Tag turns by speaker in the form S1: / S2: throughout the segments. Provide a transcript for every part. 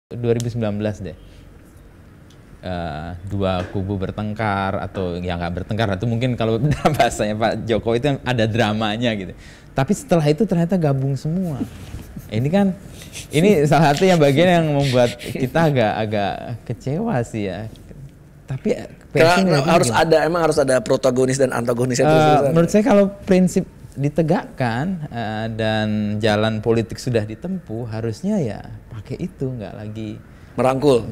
S1: 2019 deh. Dua kubu bertengkar atau ya nggak bertengkar, itu mungkin kalau bahasanya Pak Jokowi itu ada dramanya gitu. Tapi setelah itu ternyata gabung semua. Ini salah satu yang bagian yang membuat kita agak kecewa sih ya. Tapi
S2: emang harus ada protagonis dan antagonisnya.
S1: Menurut saya kalau prinsip ditegakkan dan jalan politik sudah ditempuh, harusnya ya pakai itu, nggak lagi merangkul.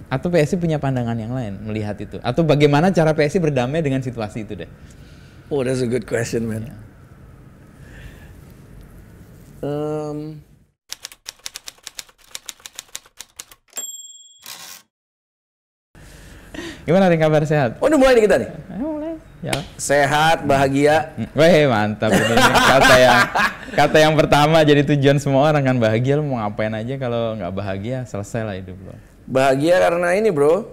S1: Atau PSI punya pandangan yang lain melihat itu? Atau bagaimana cara PSI berdamai dengan situasi itu deh?
S2: Oh, that's a good question, man. Yeah.
S1: Gimana nih kabar, sehat?
S2: Oh, udah mulai nih kita nih?
S1: Mulai. Ya.
S2: Sehat, bahagia.
S1: Weh, mantap ini. Kata yang pertama jadi tujuan semua orang kan, bahagia. Lu mau ngapain aja, kalau nggak bahagia selesai lah hidup lo. Bahagia
S2: karena ini bro,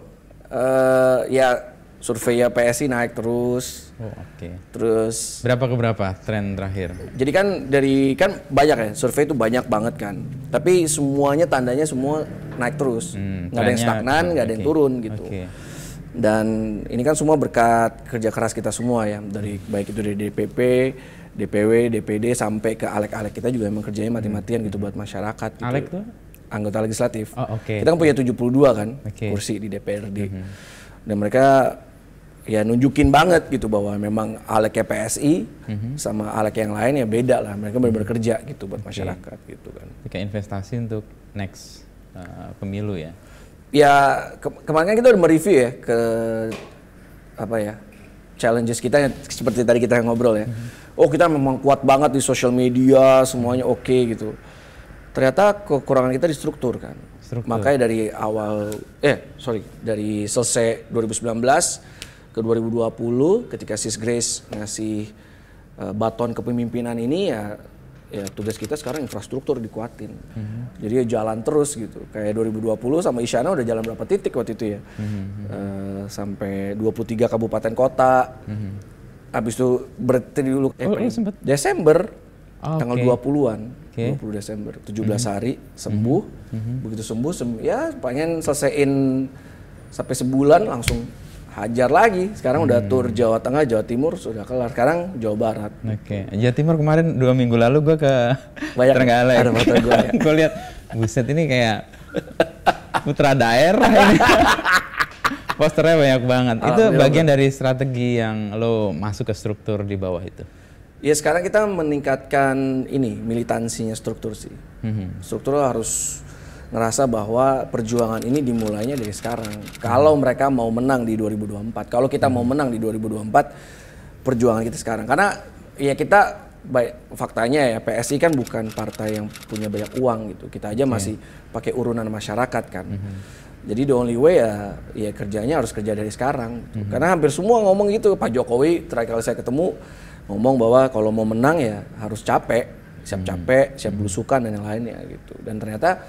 S2: ya survei ya PSI naik terus.
S1: Oh, oke.
S2: Terus
S1: berapa ke berapa tren terakhir?
S2: Jadi kan banyak ya, survei itu banyak banget kan. Tapi semuanya tandanya semua naik terus. Nggak ada yang stagnan, nggak ada yang turun gitu. Dan ini kan semua berkat kerja keras kita semua ya, baik itu dari DPP, DPW, DPD sampai ke alek-alek, kita juga emang kerjanya mati-matian gitu buat masyarakat gitu.
S1: Alek tuh?
S2: Anggota legislatif.
S1: Oh, okay.
S2: Kita kan punya 72 kan kursi di DPRD. Dan mereka ya nunjukin banget gitu bahwa memang aleknya PSI sama alek yang lain ya beda lah. Mereka benar-benar kerja gitu buat masyarakat gitu kan.
S1: Kayak investasi untuk next pemilu ya.
S2: Ya kemarin kan kita udah mereview ya ke challenges kita yang seperti tadi kita ngobrol ya. Oh, kita memang kuat banget di social media, semuanya oke gitu. Ternyata kekurangan kita di struktur kan. Makanya dari selesai 2019 ke 2020 ketika Sis Grace ngasih baton kepemimpinan ini ya tugas kita sekarang infrastruktur dikuatin. Jadi ya jalan terus gitu. Kayak 2020 sama Isyana udah jalan berapa titik waktu itu ya. Sampai 23 kabupaten kota. Habis itu berhenti dulu Desember tanggal 20-an. 20 Desember, 17 hari sembuh. Begitu sembuh ya pengen selesaiin sampai sebulan langsung hajar lagi. Sekarang udah tur Jawa Tengah, Jawa Timur sudah kelar. Sekarang Jawa Barat.
S1: Jawa Timur kemarin 2 minggu lalu gue ke Trenggalek.
S2: Ada foto gue ya.
S1: Gue lihat, buset ini kayak putra daerah ini. Posternya banyak banget. Itu bagian dari strategi yang lo masuk ke struktur di bawah itu?
S2: Ya sekarang kita meningkatkan militansinya struktur sih. Struktur harus ngerasa bahwa perjuangan ini dimulainya dari sekarang. Kalau mereka mau menang di 2024, kalau kita mau menang di 2024, perjuangan kita sekarang. Karena ya kita, faktanya ya PSI kan bukan partai yang punya banyak uang gitu. Kita aja masih pakai urunan masyarakat kan. Jadi the only way ya kerjanya harus kerja dari sekarang. Gitu. Karena hampir semua ngomong gitu. Pak Jokowi terakhir kali saya ketemu ngomong bahwa kalau mau menang ya harus siap capek, siap belusukan dan yang lainnya gitu. Dan ternyata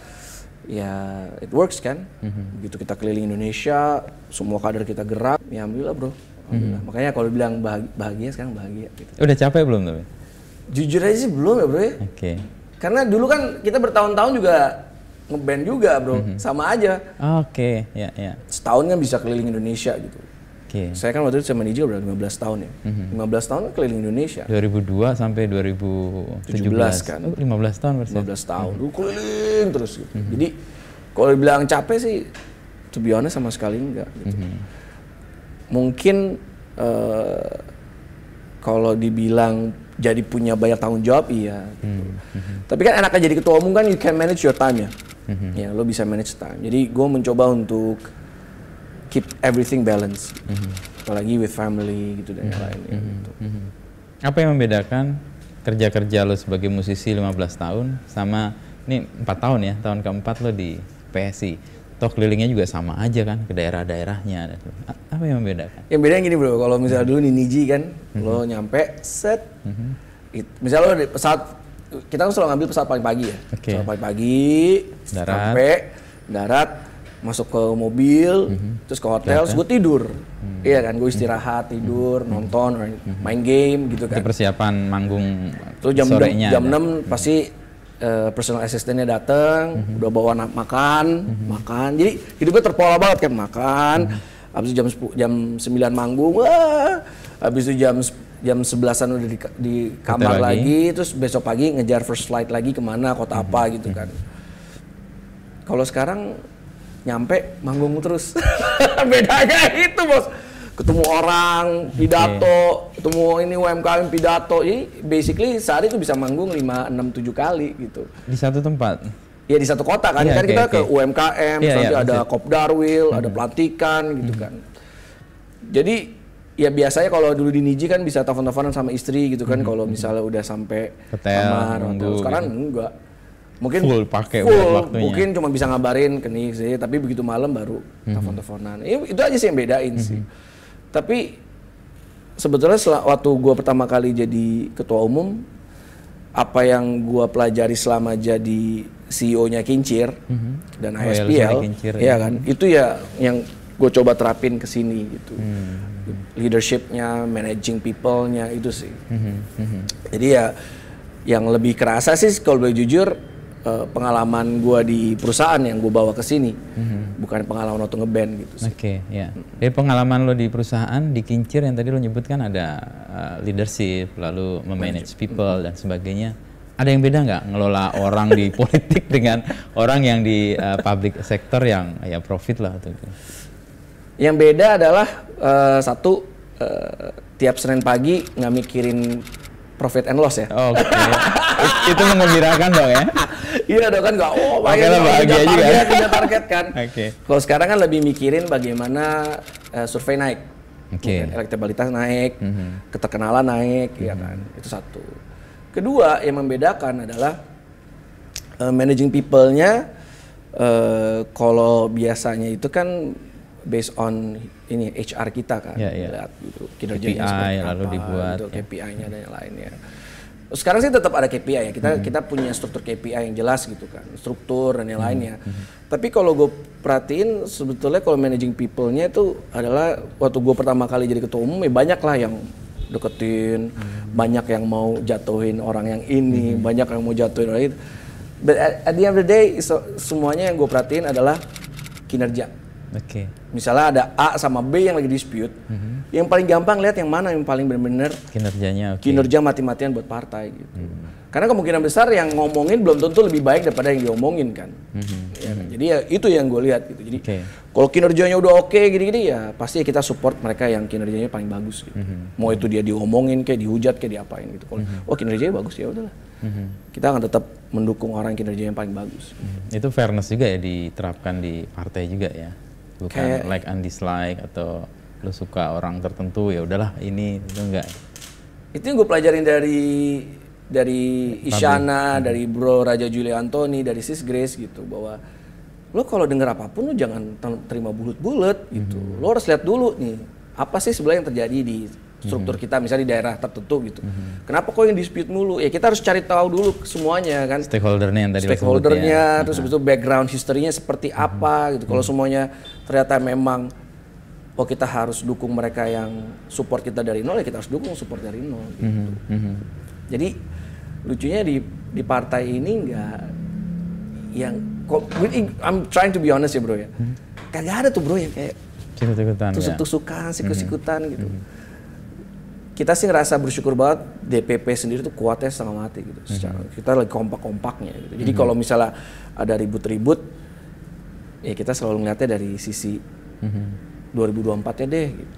S2: ya it works kan. Begitu kita keliling Indonesia, semua kader kita gerak, ya alhamdulillah bro. Alhamdulillah. Makanya kalau bilang bahagia sekarang bahagia gitu.
S1: Udah capek belum tapi?
S2: Jujur aja sih belum ya bro ya. Karena dulu kan kita bertahun-tahun juga ngeband juga bro, sama aja.
S1: Ya.
S2: Setahun kan bisa keliling Indonesia gitu. Saya kan waktu itu sama Niji udah 15 tahun ya. 15 tahun kan keliling Indonesia.
S1: 2002 sampai 2017
S2: kan.
S1: 15 tahun berarti.
S2: 15 tahun. Dulu keliling terus gitu. Jadi kalau dibilang capek sih to be honest sama sekali enggak gitu. Mungkin kalau dibilang jadi punya banyak tanggung jawab iya gitu. Tapi kan enaknya jadi ketua umum kan you can manage your time ya. Ya, lo bisa manage time. Jadi gue mencoba untuk keep everything balance, apalagi with family gitu dan yang lainnya. Gitu.
S1: Apa yang membedakan kerja lo sebagai musisi 15 tahun sama ini 4 tahun ya, tahun keempat lo di PSI? Toh kelilingnya juga sama aja kan ke daerah-daerahnya. Apa yang membedakan?
S2: Yang bedanya gini bro, kalau misalnya dulu di Niji kan, lo nyampe set, misalnya lo di pesawat, kita kan selalu ngambil pesawat paling pagi ya, pesawat paling pagi, sampai darat. Masuk ke mobil, terus ke hotel, terus gue tidur. Iya kan, gue istirahat, tidur, nonton, main game gitu kan.
S1: Itu persiapan manggung
S2: terus
S1: sorenya.
S2: Jam 6 pasti personal assistant-nya datang, udah bawa makan. Jadi hidupnya terpola banget kan, makan. Habis itu jam 9 manggung, habis itu jam 11-an udah di kamar lagi, terus besok pagi ngejar first flight lagi kemana, kota apa gitu kan. Kalau sekarang nyampe manggung terus. Bedanya itu, Bos. Ketemu orang, pidato, ketemu ini UMKM pidato. Jadi basically sehari itu bisa manggung 5, 6, 7 kali gitu.
S1: Di satu tempat?
S2: Ya di satu kota kan, kan kita ke UMKM, nanti ada Kopdarwil, ada pelantikan gitu kan. Jadi ya biasanya kalau dulu di Niji kan bisa telepon-teleponan sama istri gitu kan, kalau misalnya udah sampai kamar atau sekarang enggak. Mungkin
S1: full pakai waktunya.
S2: Mungkin cuma bisa ngabarin ke Niji, tapi begitu malam baru telepon-teleponan. Itu aja sih yang bedain sih. Tapi sebetulnya waktu gue pertama kali jadi ketua umum, apa yang gue pelajari selama jadi CEO-nya Kincir dan ISPL, ya kan, itu ya yang gue coba terapin ke sini gitu. Leadership-nya, managing people-nya itu sih. Jadi ya yang lebih kerasa sih kalau boleh jujur, pengalaman gue di perusahaan yang gue bawa ke sini, bukan pengalaman waktu ngeband gitu sih.
S1: Oke, ya. Jadi pengalaman lo di perusahaan, di Kincir yang tadi lo nyebutkan ada leadership, lalu memanage people dan sebagainya. Ada yang beda nggak ngelola orang di politik dengan orang yang di public sector yang ya profit lah atau gitu?
S2: Yang beda adalah satu, tiap Senin pagi nggak mikirin profit and loss ya.
S1: Oke. Itu mengembirakan dong ya.
S2: Iya dong kan, nggak
S1: bahagia juga.
S2: Punya target kan. Kalau sekarang kan lebih mikirin bagaimana survei naik, elektabilitas naik, keterkenalan naik, ya kan. Itu satu. Kedua yang membedakan adalah managing people-nya. Kalau biasanya itu kan based on ini HR kita kan, lihat gitu kinerjanya
S1: KPI lalu dibuat
S2: gitu, KPI-nya dan yang lainnya. Sekarang sih tetap ada KPI ya, kita punya struktur KPI yang jelas gitu kan, struktur dan yang lainnya. Tapi kalau gue perhatiin sebetulnya kalau managing people-nya itu adalah waktu gue pertama kali jadi ketua umum, ya banyak lah yang deketin, banyak yang mau jatuhin orang yang ini, banyak yang mau jatuhin orang itu. But at the end of the day, semuanya yang gue perhatiin adalah kinerja. Misalnya ada A sama B yang lagi dispute, yang paling gampang lihat yang mana yang paling benar-benar
S1: kinerjanya,
S2: kinerja mati-matian buat partai gitu. Karena kemungkinan besar yang ngomongin belum tentu lebih baik daripada yang diomongin kan. Ya kan? Jadi ya itu yang gue lihat gitu. Jadi kalau kinerjanya udah oke gini-gini ya pasti kita support mereka yang kinerjanya paling bagus gitu. Mau itu dia diomongin kayak dihujat kayak diapain gitu. Kalau kinerjanya bagus ya udahlah. Kita akan tetap mendukung orang kinerjanya yang paling bagus.
S1: Itu fairness juga ya diterapkan di partai juga ya. Bukan kayak, like and dislike atau lo suka orang tertentu ya udahlah ini itu enggak.
S2: Itu yang gue pelajarin dari Isyana, dari Bro Raja Juli Antoni, dari Sis Grace gitu, bahwa lo kalau denger apapun lo jangan terima bulut-bulut gitu. Lo harus lihat dulu nih apa sih sebenarnya yang terjadi di struktur kita misalnya di daerah tertentu gitu. Kenapa kok yang dispute mulu? Ya kita harus cari tahu dulu semuanya kan.
S1: Stakeholdernya yang tadi
S2: Stakeholdernya, terus itu background history-nya seperti apa gitu. Kalau semuanya ternyata memang kita harus dukung mereka yang support kita dari nol, ya kita harus dukung support dari nol gitu. Jadi lucunya di partai ini enggak yang I'm trying to be honest ya bro ya. Kagak ada tuh bro yang kayak tusuk-tusukan, sikut-sikutan gitu. Kita sih ngerasa bersyukur banget DPP sendiri tuh kuatnya setengah mati gitu. Kita lagi kompak-kompaknya gitu. Jadi kalau misalnya ada ribut-ribut, ya kita selalu ngeliatnya dari sisi 2024 ya deh gitu.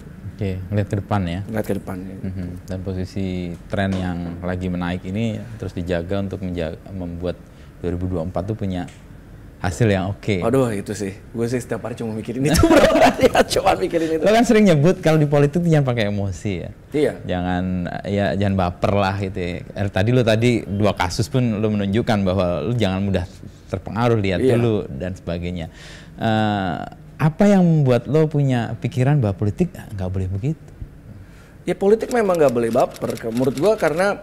S1: Ngeliat ke depan ya.
S2: Ngeliat ke depannya. Gitu.
S1: Dan posisi tren yang lagi menaik ini terus dijaga untuk membuat 2024 tuh punya hasil yang oke.
S2: Aduh itu sih, gue sih setiap hari cuma mikirin itu bro. Cuma mikirin itu.
S1: Lo kan sering nyebut kalau di politik jangan pakai emosi ya.
S2: Iya.
S1: Jangan baper lah gitu ya. Tadi 2 kasus pun lo menunjukkan bahwa lo jangan mudah terpengaruh, lihat dulu dan sebagainya. Apa yang membuat lo punya pikiran bahwa politik nggak boleh begitu?
S2: Ya politik memang nggak boleh baper. Menurut gue karena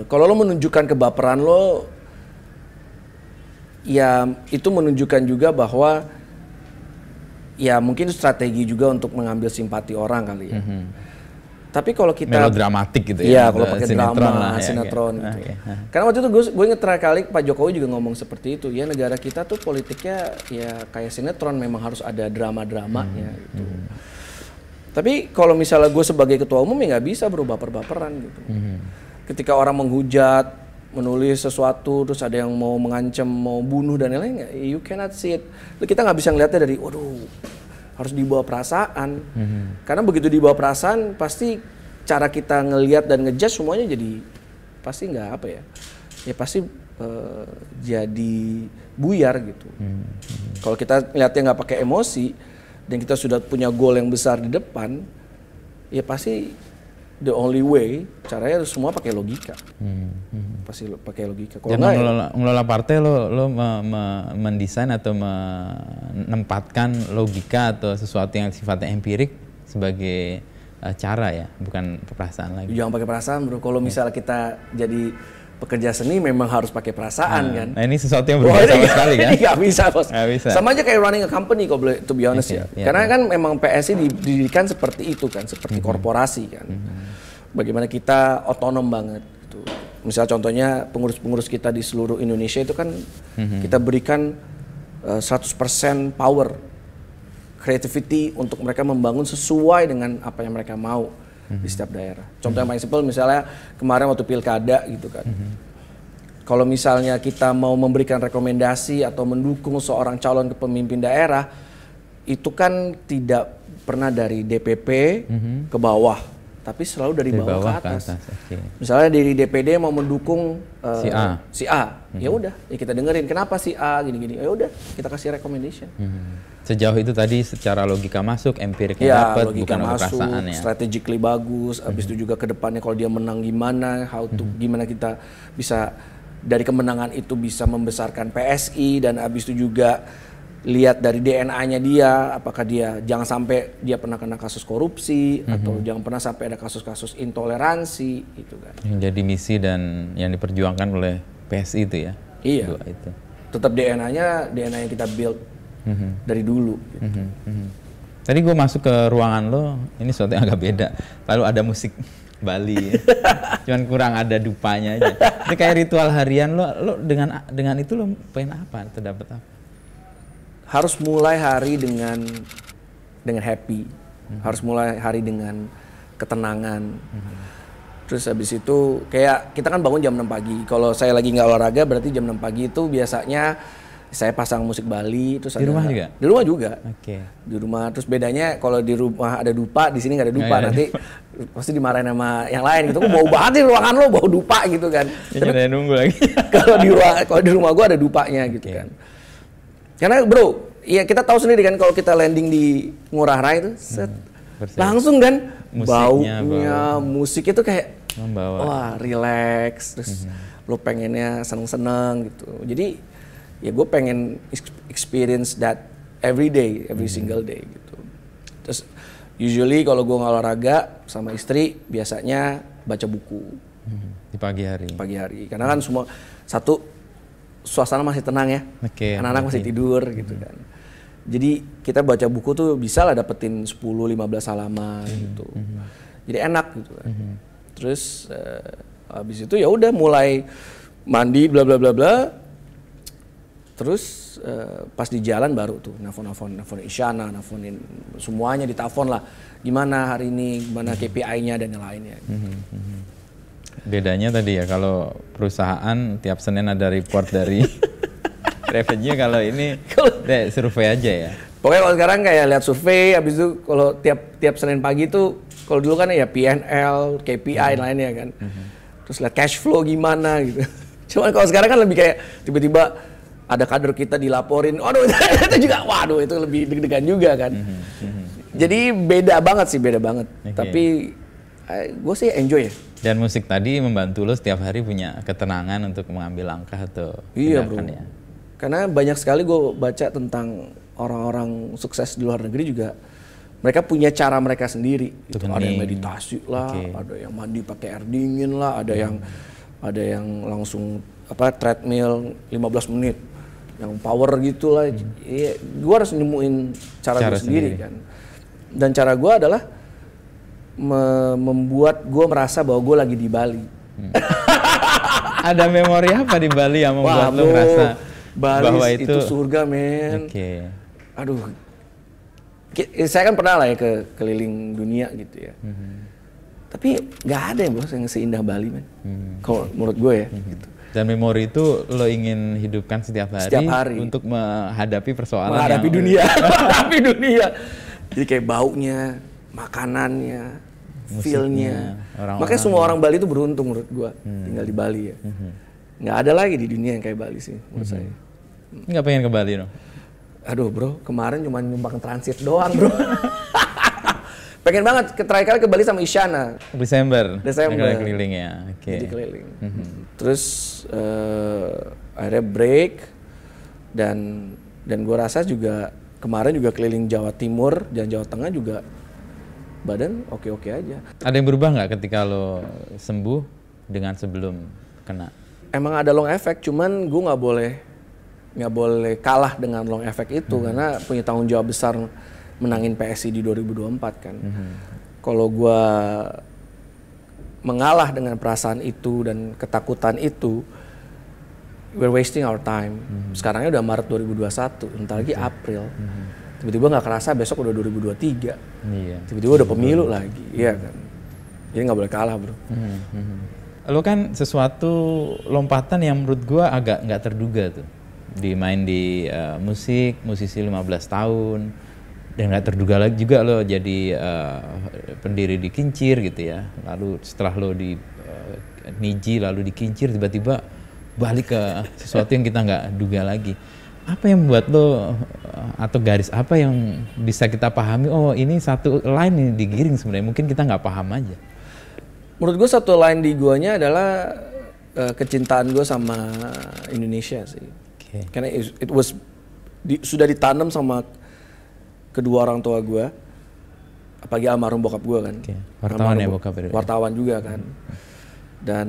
S2: kalau lo menunjukkan kebaperan lo, ya itu menunjukkan juga bahwa ya mungkin strategi juga untuk mengambil simpati orang kali ya. Tapi kalau kita
S1: melodramatik gitu ya.
S2: Iya, kalau pakai drama,
S1: lah,
S2: sinetron
S1: ya,
S2: gitu.
S1: okay.
S2: Karena waktu itu gue inget terakhir kali Pak Jokowi juga ngomong seperti itu. Ya negara kita tuh politiknya ya kayak sinetron, memang harus ada drama-dramanya gitu. Tapi kalau misalnya gue sebagai ketua umum ya nggak bisa berubah baperan gitu. Ketika orang menghujat, menulis sesuatu, terus ada yang mau mengancam, mau bunuh dan lain-lain, you cannot see it. Kita nggak bisa ngeliatnya dari, waduh, harus dibawa perasaan. Karena begitu dibawa perasaan, pasti cara kita ngelihat dan ngejudge semuanya jadi pasti nggak apa ya, ya pasti jadi buyar gitu. Kalau kita ngeliatnya nggak pakai emosi dan kita sudah punya goal yang besar di depan, ya pasti the only way caranya harus semua pakai logika. Pasti pakai logika. Kalau
S1: mengelola partai lo mendesain atau menempatkan logika atau sesuatu yang sifatnya empirik sebagai cara ya, bukan perasaan lagi.
S2: Jangan pakai perasaan bro. Kalau misalnya kita jadi pekerja seni memang harus pakai perasaan kan.
S1: Nah ini sesuatu yang berbeda sama sekali kan?
S2: Nggak bisa bos.
S1: Gak bisa.
S2: Sama aja kayak running a company kalau boleh, to be honest ya. Karena kan memang PSI didirikan seperti itu kan, seperti korporasi kan. Bagaimana kita otonom banget gitu. Misal contohnya pengurus-pengurus kita di seluruh Indonesia itu kan kita berikan 100% power, creativity untuk mereka membangun sesuai dengan apa yang mereka mau di setiap daerah. Contoh yang paling simpel misalnya kemarin waktu pilkada gitu kan. Kalau misalnya kita mau memberikan rekomendasi atau mendukung seorang calon kepemimpin daerah, itu kan tidak pernah dari DPP ke bawah, tapi selalu dari bawah ke atas.
S1: Okay.
S2: Misalnya dari DPD mau mendukung
S1: si A,
S2: ya udah, ya kita dengerin kenapa si A gini-gini, ya udah kita kasih recommendation.
S1: Sejauh itu tadi secara logika masuk, empiriknya
S2: ya,
S1: dapat, bukan perasaan ya.
S2: Strategically bagus, habis itu juga ke depannya kalau dia menang gimana, gimana kita bisa dari kemenangan itu bisa membesarkan PSI, dan habis itu juga lihat dari DNA-nya dia, apakah dia jangan sampai dia pernah kena kasus korupsi atau jangan pernah sampai ada kasus-kasus intoleransi gitu kan.
S1: Yang jadi misi dan yang diperjuangkan oleh PSI itu ya.
S2: Iya.
S1: Itu.
S2: Tetap DNA-nya DNA yang kita build dari dulu. Gitu.
S1: Tadi gue masuk ke ruangan lo, ini sesuatu yang agak beda. Lalu ada musik Bali, ya. Cuman kurang ada dupanya aja. Itu kayak ritual harian lo dengan itu lo pengen apa? Atau dapat apa?
S2: Harus mulai hari dengan happy, harus mulai hari dengan ketenangan. Terus habis itu kayak kita kan bangun jam 6 pagi. Kalau saya lagi nggak olahraga berarti jam 6 pagi itu biasanya saya pasang musik Bali. Terus
S1: di rumah juga?
S2: Di rumah juga.
S1: Oke.
S2: Di rumah. Terus bedanya kalau di rumah ada dupa, di sini nggak ada dupa. Nanti pasti dimarahin sama yang lain gitu. Bau banget nih ruangan lo, bau dupa gitu kan.
S1: Tapi ada nunggu lagi.
S2: Kalau di rumah gua ada dupanya gitu kan. Karena bro, ya kita tahu sendiri kan kalau kita landing di Ngurah Rai itu, langsung kan baunya, musik itu kayak
S1: membawa.
S2: Wah, relax, terus lo pengennya seneng-seneng gitu. Jadi ya gue pengen experience that every day, every single day gitu. Terus usually kalau gue nggak olahraga sama istri biasanya baca buku
S1: di pagi hari.
S2: Pagi hari, karena kan semua suasana masih tenang ya, anak-anak masih tidur gitu kan. Jadi kita baca buku tuh bisa lah dapetin 10-15 halaman gitu. Jadi enak gitu kan. Terus habis itu ya udah mulai mandi bla bla bla bla. Terus pas di jalan baru tuh nelfon Isyana, nelfonin semuanya, ditelepon lah. Gimana hari ini, gimana KPI-nya dan yang lainnya.
S1: Bedanya tadi ya, kalau perusahaan tiap Senin ada report dari revenue, kalau ini survei aja ya.
S2: Pokoknya kalau sekarang kayak lihat survei, habis itu kalau tiap Senin pagi itu kalau dulu kan ya P&L, KPI lainnya kan. Terus lihat cash flow gimana gitu. Cuman kalau sekarang kan lebih kayak tiba-tiba ada kader kita dilaporin, waduh itu juga, waduh itu lebih deg-degan juga kan. Jadi beda banget. Tapi gue sih enjoy ya.
S1: Dan musik tadi membantu lo setiap hari punya ketenangan untuk mengambil langkah atau
S2: tindakan ya. Karena banyak sekali gue baca tentang orang-orang sukses di luar negeri juga, mereka punya cara mereka sendiri. Gitu. Ada yang meditasi lah, ada yang mandi pakai air dingin lah, ada yang langsung treadmill 15 menit, yang power gitu lah. Gue harus nemuin cara gue sendiri kan. Dan cara gue adalah membuat gue merasa bahwa gue lagi di Bali.
S1: Ada memori apa di Bali yang membuat lo merasa
S2: Bali
S1: bahwa
S2: itu surga, men?
S1: Oke.
S2: Aduh, saya kan pernah lah ya ke keliling dunia gitu ya. Tapi nggak ada ya bos yang seindah Bali, men. Kalau menurut gue ya. Gitu.
S1: Dan memori itu lo ingin hidupkan setiap hari untuk menghadapi persoalan
S2: menghadapi dunia. Menghadapi dunia. Jadi kayak baunya, makanannya, feel-nya. Makanya semua orang Bali itu beruntung menurut gua tinggal di Bali ya. Nggak ada lagi di dunia yang kayak Bali sih menurut saya.
S1: Nggak pengen ke Bali dong?
S2: Aduh bro, kemarin cuma nyumbang transit doang bro. Pengen banget terakhir kali ke Bali sama Isyana.
S1: Desember.
S2: Keliling
S1: ya. Oke.
S2: Jadi keliling. Terus akhirnya break dan gua rasa juga kemarin juga keliling Jawa Timur dan Jawa Tengah juga badan oke-oke aja.
S1: Ada yang berubah nggak ketika lo sembuh dengan sebelum kena?
S2: Emang ada long effect, cuman gue nggak boleh kalah dengan long effect itu karena punya tanggung jawab besar menangin PSI di 2024 kan. Kalau gue mengalah dengan perasaan itu dan ketakutan itu, we're wasting our time. Sekarangnya udah Maret 2021, entar lagi April. Tiba-tiba nggak kerasa besok udah 2023.
S1: Iya.
S2: Tiba-tiba udah pemilu lagi, iya kan. Jadi nggak boleh kalah bro.
S1: Lo kan sesuatu lompatan yang menurut gua agak nggak terduga tuh. Main di musisi 15 tahun. Dan nggak terduga lagi juga lo jadi pendiri di Kincir gitu ya. Lalu setelah lo di Niji lalu di Kincir tiba-tiba balik ke sesuatu yang kita nggak duga lagi. Apa yang membuat lo atau garis apa yang bisa kita pahami? Oh ini satu line yang digiring sebenarnya mungkin kita nggak paham aja.
S2: Menurut gue satu line di guanya adalah kecintaan gue sama Indonesia sih. Okay. Karena it was sudah ditanam sama kedua orang tua gue, apalagi almarhum bokap gue kan. Okay.
S1: Wartawan ya bokap.
S2: Wartawan juga kan. Dan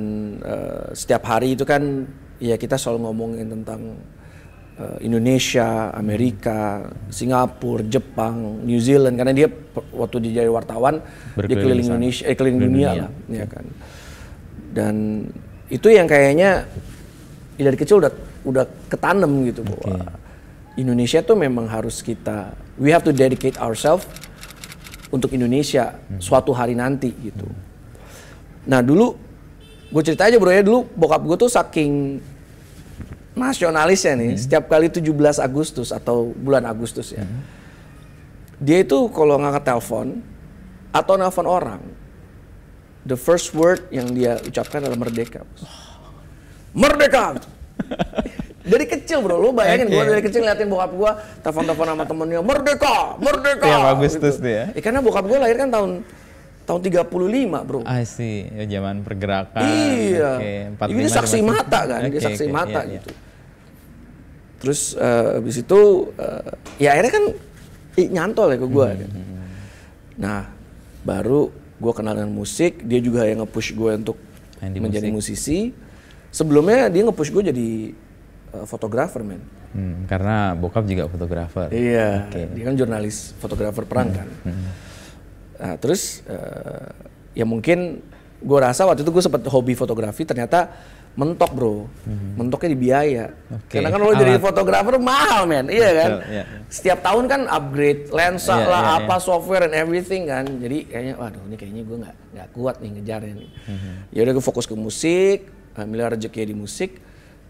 S2: setiap hari itu kan ya kita selalu ngomongin tentang Indonesia, Amerika, Singapura, Jepang, New Zealand karena dia waktu dia jadi wartawan dia keliling Indonesia, keliling dunia lah, ya kan. Dan itu yang kayaknya dari kecil udah ketanam gitu bahwa Indonesia tuh memang harus we have to dedicate ourselves untuk Indonesia suatu hari nanti gitu. Nah dulu gue cerita aja bro ya, dulu bokap gue tuh saking nasionalisnya nih, setiap kali 17 Agustus atau bulan Agustus ya, dia itu kalau ngangkat telepon atau nelpon orang, the first word yang dia ucapkan adalah merdeka. Merdeka! Dari kecil bro, lu bayangin gue dari kecil ngeliatin bokap gue telepon-telepon sama temennya, merdeka! Merdeka!
S1: Tiap Agustus gitu. Dia.
S2: Karena bokap gue lahir kan tahun 35 bro.
S1: I see, ya, zaman pergerakan.
S2: Iya, ini saksi mata kan, dia saksi mata gitu. Terus habis itu ya akhirnya kan nyantol ya ke gue. Nah baru gue kenal dengan musik, dia juga yang nge-push gue untuk menjadi musisi. Sebelumnya dia nge-push gue jadi fotografer men.
S1: Karena bokap juga fotografer.
S2: Iya, dia kan jurnalis fotografer perang kan. Nah, terus ya mungkin gue rasa waktu itu gue sempat hobi fotografi, ternyata mentok bro, mentoknya di biaya. Karena kan lo jadi fotografer mahal men, iya kan. Setiap tahun kan upgrade lensa software and everything kan. Jadi kayaknya, waduh ini kayaknya gue nggak kuat nih ngejarnya nih. Ya udah gue fokus ke musik, ambil rezeki di musik.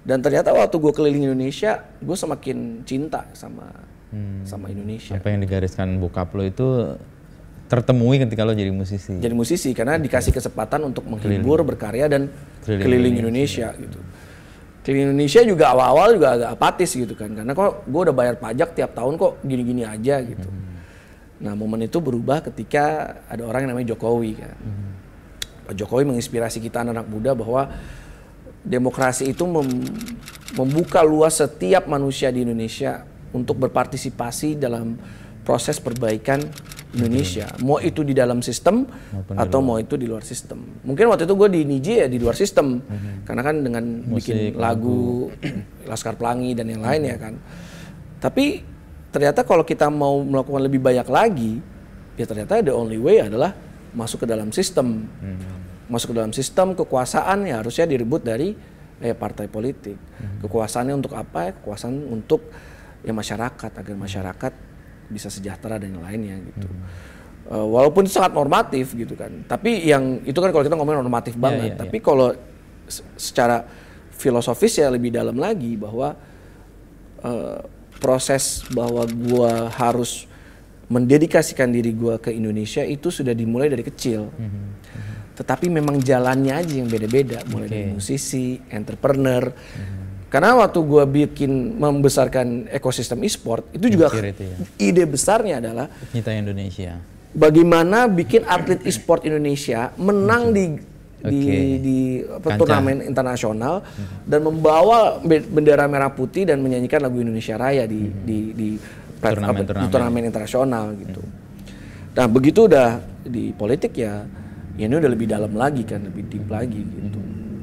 S2: Dan ternyata waktu gue keliling Indonesia, gue semakin cinta sama Indonesia.
S1: Apa yang digariskan bokap lo itu tertemui ketika lo jadi musisi.
S2: Jadi musisi karena dikasih kesempatan untuk menghibur, berkarya dan keliling Indonesia gitu. Keliling Indonesia juga awal-awal juga agak apatis gitu kan. Karena kok gue udah bayar pajak tiap tahun kok gini-gini aja gitu. Nah momen itu berubah ketika ada orang yang namanya Jokowi kan. Pak Jokowi menginspirasi kita anak-anak muda bahwa demokrasi itu membuka luas setiap manusia di Indonesia untuk berpartisipasi dalam proses perbaikan Indonesia, mau itu di dalam sistem atau mau itu di luar sistem. Mungkin waktu itu gue di Niji ya di luar sistem, karena kan dengan musik, bikin lagu Laskar Pelangi dan yang lain ya kan. Tapi ternyata kalau kita mau melakukan lebih banyak lagi, ya ternyata the only way adalah masuk ke dalam sistem. Masuk ke dalam sistem kekuasaan ya harusnya direbut dari partai politik. Kekuasaannya untuk apa? Kekuasaan untuk ya masyarakat, agar masyarakat bisa sejahtera dan yang lainnya gitu. Walaupun itu sangat normatif gitu kan. Tapi yang itu kan kalau kita ngomongin normatif banget. Tapi kalau secara filosofis ya lebih dalam lagi bahwa proses bahwa gua harus mendedikasikan diri gua ke Indonesia itu sudah dimulai dari kecil. Tetapi memang jalannya aja yang beda-beda, mulai dari musisi, entrepreneur. Karena waktu gua membesarkan ekosistem e-sport itu juga ide besarnya adalah
S1: Nyita Indonesia.
S2: Bagaimana bikin atlet e-sport Indonesia menang di turnamen internasional dan membawa bendera merah putih dan menyanyikan lagu Indonesia Raya di turnamen internasional gitu. Nah begitu udah di politik ya ini udah lebih dalam lagi kan, lebih deep lagi gitu.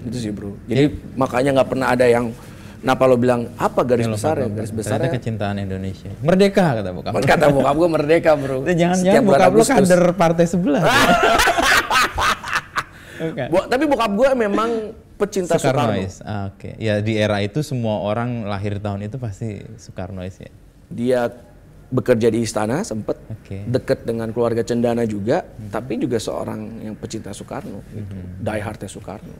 S2: Itu sih bro. Jadi makanya nggak pernah ada yang kenapa lo bilang apa garis besar ya? Garis besarnya
S1: kecintaan Indonesia. Merdeka kata bokap.
S2: Kata bokap gue merdeka bro.
S1: Jangan-jangan bokap lo kader partai sebelah.
S2: Tapi bokap gue memang pecinta Soekarno.
S1: Oke. Ya di era itu semua orang lahir tahun itu pasti Soekarnois ya.
S2: Dia bekerja di istana sempet, deket dengan keluarga Cendana juga, tapi juga seorang yang pecinta Soekarno, gitu. Die hardnya Soekarno.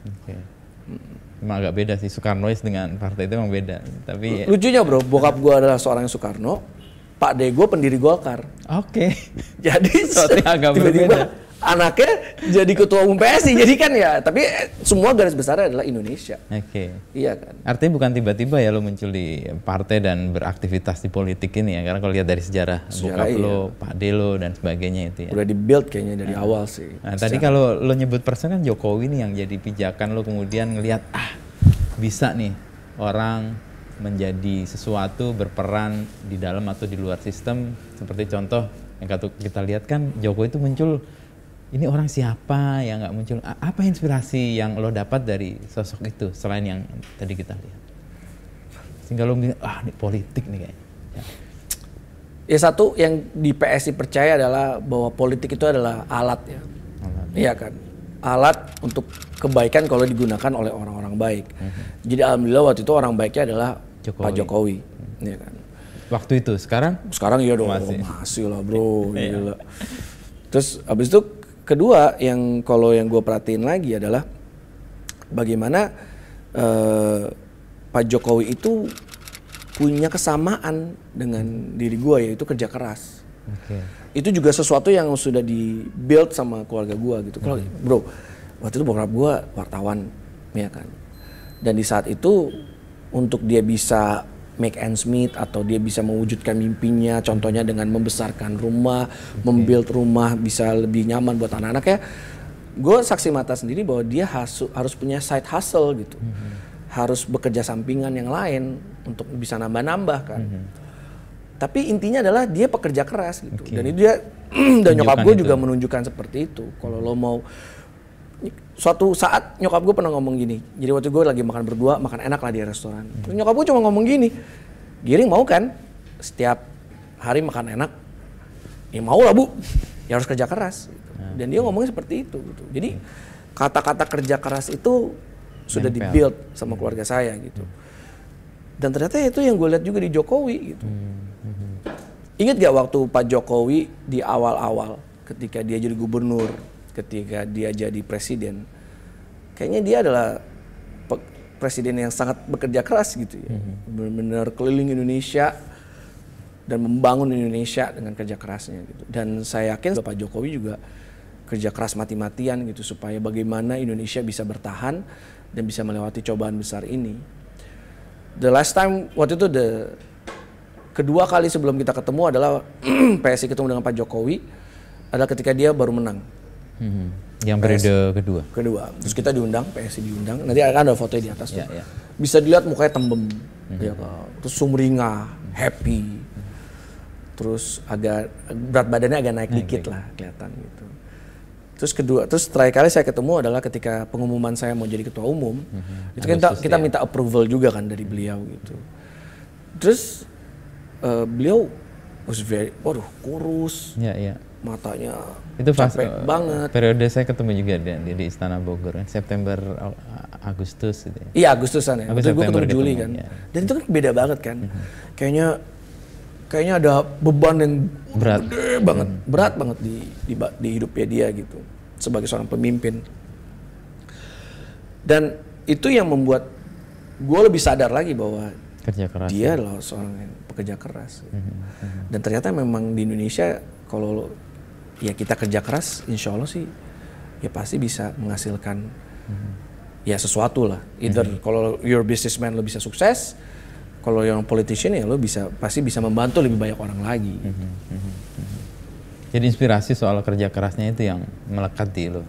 S1: Emang agak beda sih Soekarnois dengan partai itu emang beda. Tapi
S2: lucunya bro, bokap gue adalah seorang Soekarno, Pak De gue pendiri Golkar. Jadi tiba-tiba anaknya jadi ketua umum PSI, jadi kan ya, tapi semua garis besarnya adalah Indonesia. Iya kan.
S1: Artinya bukan tiba-tiba ya lo muncul di partai dan beraktivitas di politik ini ya, karena kalau lihat dari sejarah bokap lo, Pak De lo dan sebagainya itu ya.
S2: Udah di-build kayaknya dari awal sih.
S1: Nah, tadi kalau lo nyebut persen kan Jokowi nih yang jadi pijakan lo kemudian ngelihat bisa nih orang menjadi sesuatu berperan di dalam atau di luar sistem, seperti contoh yang kita lihat kan Jokowi itu muncul. Ini orang siapa yang nggak muncul? Apa inspirasi yang lo dapat dari sosok itu selain yang tadi kita lihat? Sehingga lo bilang, ini politik nih kayaknya.
S2: Ya satu yang di PSI percaya adalah bahwa politik itu adalah alat ya. Iya kan? Alat untuk kebaikan kalau digunakan oleh orang-orang baik. Jadi alhamdulillah waktu itu orang baiknya adalah Pak Jokowi. Iya kan?
S1: Waktu itu, sekarang?
S2: Sekarang iya dong, masih lah bro. Gila. Terus abis itu kedua yang kalau yang gue perhatiin lagi adalah bagaimana Pak Jokowi itu punya kesamaan dengan diri gue, yaitu kerja keras. Itu juga sesuatu yang sudah di build sama keluarga gue gitu. Kalau bro, waktu itu bokap gue wartawan, ya kan. Dan di saat itu untuk dia bisa make ends meet atau dia bisa mewujudkan mimpinya, contohnya dengan membesarkan rumah, membuild rumah bisa lebih nyaman buat anak-anaknya. Gue saksi mata sendiri bahwa dia harus punya side hustle gitu, harus bekerja sampingan yang lain untuk bisa nambah-nambah kan. Tapi intinya adalah dia pekerja keras gitu, dan itu dia dan nyokap gue juga menunjukkan seperti itu. Kalau lo mau, suatu saat nyokap gue pernah ngomong gini, jadi waktu gue lagi makan berdua, makan enak lah di restoran. Terus nyokap gue cuma ngomong gini, Giring mau kan setiap hari makan enak? Ya mau lah bu, ya harus kerja keras. Gitu. Dan dia ngomongnya seperti itu. Gitu. Jadi kata-kata kerja keras itu sudah di-build sama keluarga saya gitu. Dan ternyata itu yang gue lihat juga di Jokowi gitu. Ingat gak waktu Pak Jokowi di awal-awal ketika dia jadi gubernur, ketika dia jadi presiden, kayaknya dia adalah presiden yang sangat bekerja keras gitu ya, benar-benar keliling Indonesia dan membangun Indonesia dengan kerja kerasnya gitu. Dan saya yakin Pak Jokowi juga kerja keras mati-matian gitu supaya bagaimana Indonesia bisa bertahan dan bisa melewati cobaan besar ini. The last time waktu itu kedua kali sebelum kita ketemu adalah PSI ketemu dengan Pak Jokowi adalah ketika dia baru menang.
S1: Yang periode kedua.
S2: Terus kita diundang, PSI diundang. Nanti akan ada fotonya di atas tuh. Bisa dilihat mukanya tembem, ya kan. Terus sumringah, happy. Terus agak berat badannya agak naik dikit lah kelihatan gitu. Terus terakhir kali saya ketemu adalah ketika pengumuman saya mau jadi ketua umum. Itu kita minta approval juga kan dari beliau gitu. Terus beliau was very kurus. matanya
S1: itu
S2: capek banget.
S1: Periode saya ketemu juga di Istana Bogor kan, September Agustus gitu ya.
S2: Iya, Agustusan ya. Waktu gue ketemu Juli kan.
S1: Ya.
S2: Dan itu kan beda banget kan. Kayaknya ada beban yang gede banget, berat banget di hidupnya dia gitu sebagai seorang pemimpin. Dan itu yang membuat gue lebih sadar lagi bahwa
S1: kerja keras,
S2: dia adalah seorang yang pekerja keras. Dan ternyata memang di Indonesia kalau ya kita kerja keras, insya Allah sih ya pasti bisa menghasilkan ya sesuatu lah. Either kalau you're businessman lo bisa sukses, kalau yang politician ya lo pasti bisa membantu lebih banyak orang lagi.
S1: Jadi inspirasi soal kerja kerasnya itu yang melekat di lo.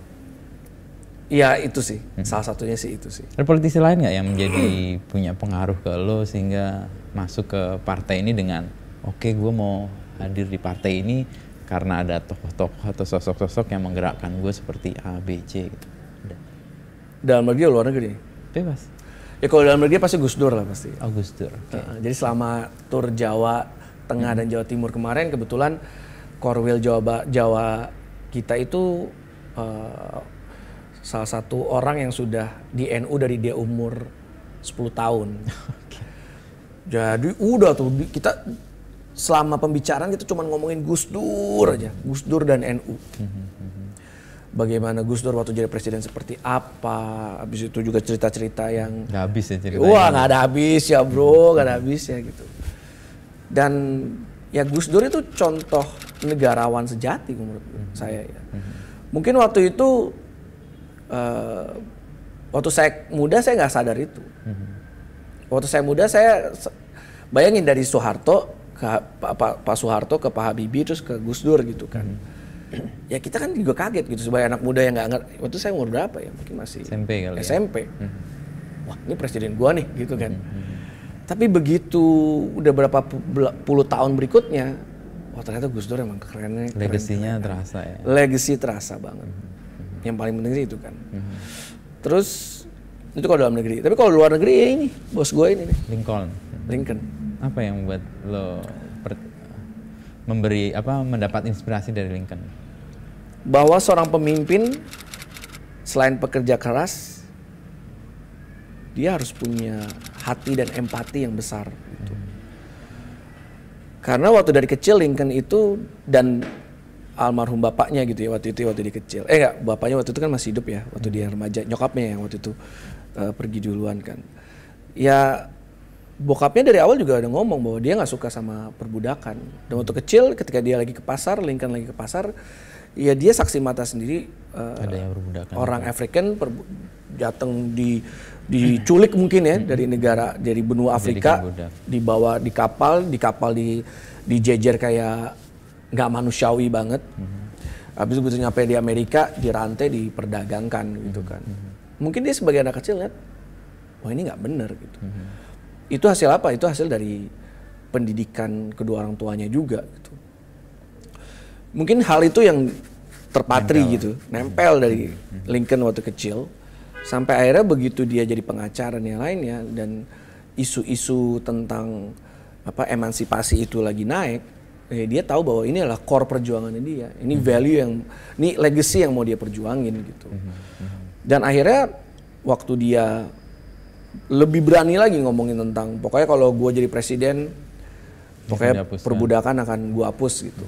S2: Iya itu sih, salah satunya sih itu sih.
S1: Ada politisi lain nggak yang menjadi punya pengaruh ke lo sehingga masuk ke partai ini dengan oke, gue mau hadir di partai ini karena ada tokoh-tokoh atau sosok-sosok yang menggerakkan gue seperti A, B, C gitu.
S2: Dalam negeri atau luar negeri?
S1: Bebas.
S2: Ya kalau dalam negeri pasti Gus Dur lah pasti.
S1: Oh, Gus Dur. Okay.
S2: Jadi selama tur Jawa Tengah dan Jawa Timur kemarin kebetulan Korwil Jawa kita itu salah satu orang yang sudah di NU dari dia umur 10 tahun. Okay. Jadi udah tuh kita selama pembicaraan kita cuma ngomongin Gus Dur aja, Gus Dur dan NU. Bagaimana Gus Dur waktu jadi presiden seperti apa, habis itu juga cerita-cerita yang
S1: nggak habis ya ceritanya.
S2: Wah nggak ada habis ya bro, nggak ada habis ya gitu. Dan ya Gus Dur itu contoh negarawan sejati menurut saya ya. Mungkin waktu itu waktu saya muda saya nggak sadar itu. Waktu saya muda saya bayangin dari Soeharto ke Pak Soeharto ke Pak Habibie terus ke Gus Dur gitu kan. Ya kita kan juga kaget gitu sebagai anak muda yang nggak ngerti. Waktu saya umur berapa ya? Mungkin masih
S1: SMP kali
S2: SMP. Wah ini presiden gua nih gitu kan. Tapi begitu udah berapa puluh tahun berikutnya, wah ternyata Gus Dur emang kerennya.
S1: Legasinya terasa ya.
S2: Legasi terasa banget. Yang paling penting sih itu kan. Terus itu kalau dalam negeri. Tapi kalau luar negeri ya ini bos gua ini nih. Lincoln.
S1: Apa yang membuat lo mendapat inspirasi dari Lincoln?
S2: Bahwa seorang pemimpin selain pekerja keras, dia harus punya hati dan empati yang besar. Gitu. Karena waktu dari kecil Lincoln itu dan almarhum bapaknya gitu ya waktu dia kecil. Bapaknya waktu itu kan masih hidup ya waktu dia remaja. Nyokapnya yang waktu itu pergi duluan kan. Ya bokapnya dari awal juga ada ngomong bahwa dia nggak suka sama perbudakan. Dan waktu kecil ketika dia lagi ke pasar, Lincoln lagi ke pasar, ya dia saksi mata sendiri
S1: ada yang perbudakan.
S2: Orang African datang diculik mungkin ya dari benua Afrika, dibawa di kapal dijejer kayak nggak manusiawi banget. Habis itu nyampe di Amerika dirantai diperdagangkan gitu kan. Mungkin dia sebagai anak kecil lihat, wah ini nggak benar gitu. Itu hasil apa? Itu hasil dari pendidikan kedua orang tuanya juga gitu. Mungkin hal itu yang terpatri nempel dari Lincoln waktu kecil sampai akhirnya begitu dia jadi pengacara dan yang lainnya dan isu-isu tentang emansipasi itu lagi naik, dia tahu bahwa ini adalah core perjuangannya dia. Ini value ini legacy yang mau dia perjuangin gitu. Dan akhirnya waktu dia lebih berani lagi ngomongin tentang pokoknya kalau gue jadi presiden pokoknya perbudakan akan gue hapus gitu.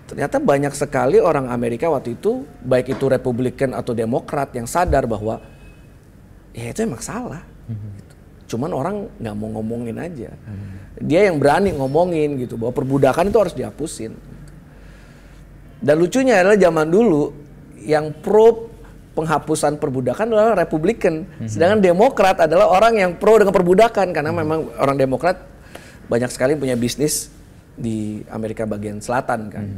S2: Ternyata banyak sekali orang Amerika waktu itu baik itu Republikan atau Demokrat yang sadar bahwa ya itu emang salah gitu. Cuman orang nggak mau ngomongin aja. Dia yang berani ngomongin gitu bahwa perbudakan itu harus dihapusin. Dan lucunya adalah zaman dulu yang pro penghapusan perbudakan adalah Republikan, sedangkan Demokrat adalah orang yang pro dengan perbudakan karena memang orang Demokrat banyak sekali punya bisnis di Amerika bagian selatan kan.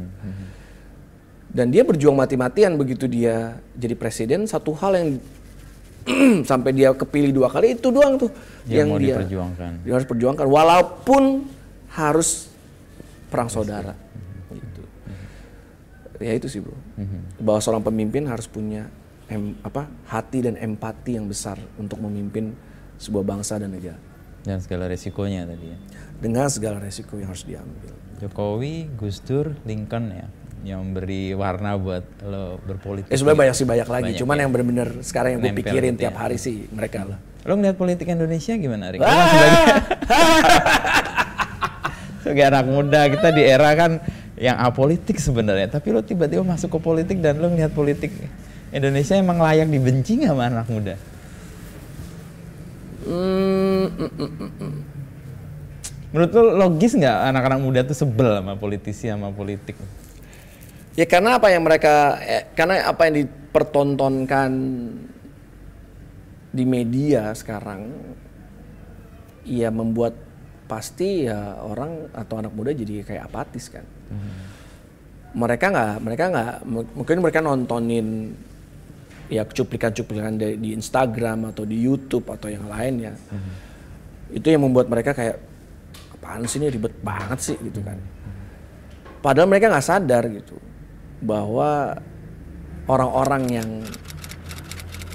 S2: Dan dia berjuang mati-matian begitu dia jadi presiden. Satu hal yang sampai dia kepilih 2 kali itu doang tuh yang dia harus perjuangkan walaupun harus perang saudara. Gitu. Ya itu sih bro. Bahwa seorang pemimpin harus punya hati dan empati yang besar untuk memimpin sebuah bangsa dan negara.
S1: Dan segala resikonya tadi ya.
S2: Dengan segala resiko yang harus diambil.
S1: Jokowi, Gus Dur, Lincoln ya. yang memberi warna buat lo berpolitik.
S2: Sebenarnya banyak lagi.
S1: Banyak,
S2: Cuman
S1: ya.
S2: yang benar-benar sekarang yang gue
S1: Nempel
S2: pikirin
S1: gitu
S2: tiap
S1: ya.
S2: hari sih mereka lah.
S1: Lo ngeliat politik Indonesia gimana, Rik? Lo kan sebagai anak muda, kita di era kan yang apolitik sebenarnya. Tapi lo tiba-tiba masuk ke politik dan lo ngeliat politik Indonesia emang layak dibenci nggak sama anak muda? Menurut lo logis nggak anak-anak muda tuh sebel sama politisi sama politik?
S2: Ya karena apa yang dipertontonkan di media sekarang, ya membuat pasti ya orang atau anak muda jadi kayak apatis kan. Mereka nggak mungkin mereka nontonin ya cuplikan-cuplikan di Instagram atau di YouTube atau yang lain ya. Itu yang membuat mereka kayak apaan sih, ini ribet banget sih gitu kan. Padahal mereka nggak sadar gitu bahwa orang-orang yang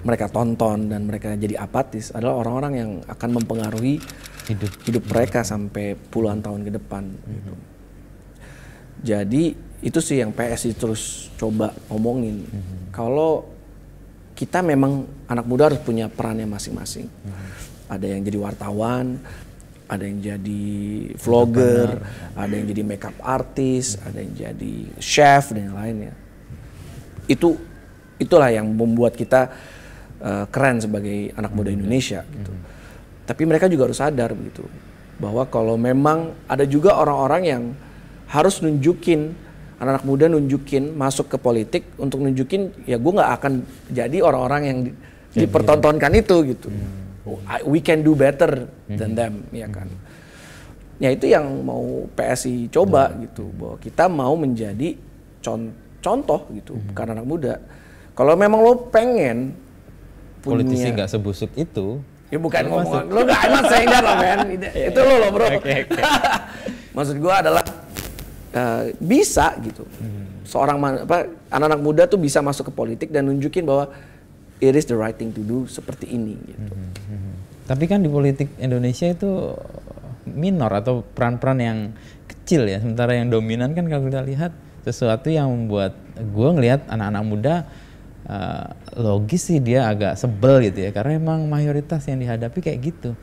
S2: mereka tonton dan mereka jadi apatis adalah orang-orang yang akan mempengaruhi hidup mereka sampai puluhan tahun ke depan gitu. Jadi itu sih yang PSI terus coba omongin. Kalau kita memang anak muda harus punya perannya masing-masing. Ada yang jadi wartawan, ada yang jadi vlogger, ada yang jadi makeup artist, ada yang jadi chef dan yang lainnya. Itulah yang membuat kita keren sebagai anak muda Indonesia gitu. Tapi mereka juga harus sadar begitu bahwa kalau memang ada juga orang-orang yang harus nunjukin, anak-anak muda nunjukin masuk ke politik untuk nunjukin ya gue nggak akan jadi orang-orang yang dipertontonkan itu gitu. We can do better than them, ya kan. Ya itu yang mau PSI coba gitu, bahwa kita mau menjadi contoh gitu karena anak muda. Kalau memang lo pengen
S1: politisi nggak sebusuk itu,
S2: ya bukan ngomong lo nggak emang sayang lo men, itu lo bro.
S1: Okay.
S2: Maksud gue adalah bisa gitu, seorang anak-anak muda tuh bisa masuk ke politik dan nunjukin bahwa it is the right thing to do seperti ini gitu.
S1: Tapi kan di politik Indonesia itu minor atau peran-peran yang kecil ya, sementara yang dominan kan kalau kita lihat sesuatu yang membuat gue ngelihat anak-anak muda logis sih dia agak sebel gitu ya, karena emang mayoritas yang dihadapi kayak gitu.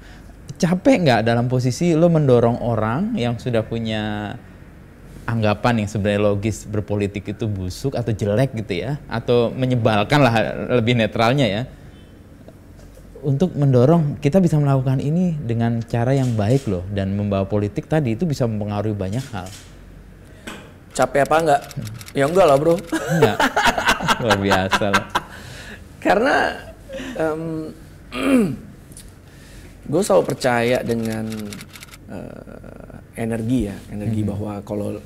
S1: Capek nggak dalam posisi lo mendorong orang yang sudah punya anggapan yang sebenarnya logis berpolitik itu busuk atau jelek gitu ya, atau menyebalkan lah lebih netralnya ya, untuk mendorong kita bisa melakukan ini dengan cara yang baik loh, dan membawa politik tadi itu bisa mempengaruhi banyak hal.
S2: Capek apa enggak? Ya enggak lah bro.
S1: Enggak. Luar biasa lah. Karena
S2: gue selalu percaya dengan energi bahwa kalau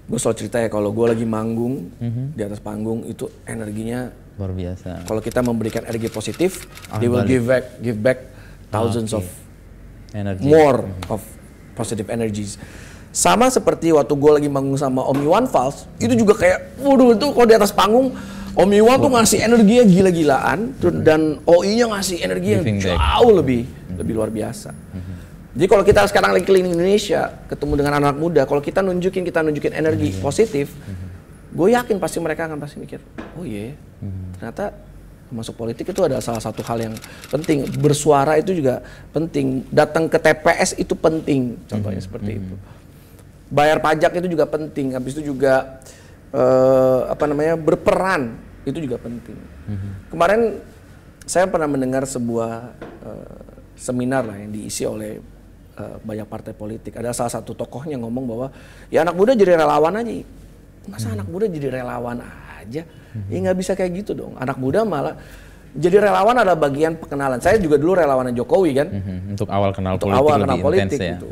S2: gue selalu cerita ya, kalau gue lagi manggung di atas panggung itu energinya
S1: luar biasa.
S2: Kalau kita memberikan energi positif, they will give back thousands of more of positive energies. Sama seperti waktu gue lagi manggung sama Om Iwan Fals, itu juga kayak, waduh itu kalau di atas panggung Om Iwan tuh ngasih energinya gila-gilaan, dan OI-nya ngasih energi yang jauh lebih luar biasa. Jadi kalau kita sekarang lagi keliling Indonesia, ketemu dengan anak muda, kalau kita nunjukin energi positif, gue yakin pasti mereka akan mikir, oh iya, ternyata masuk politik itu adalah salah satu hal yang penting. Bersuara itu juga penting, datang ke TPS itu penting, contohnya seperti itu. Bayar pajak itu juga penting, habis itu juga berperan itu juga penting. Kemarin saya pernah mendengar sebuah seminar lah yang diisi oleh banyak partai politik. Ada salah satu tokohnya ngomong bahwa ya anak muda jadi relawan aja. Masa anak muda jadi relawan aja? Ya nggak bisa kayak gitu dong. Anak muda malah jadi relawan adalah bagian pengenalan. Saya juga dulu relawannya Jokowi kan.
S1: Untuk awal kenal politik lebih intens ya.
S2: Gitu.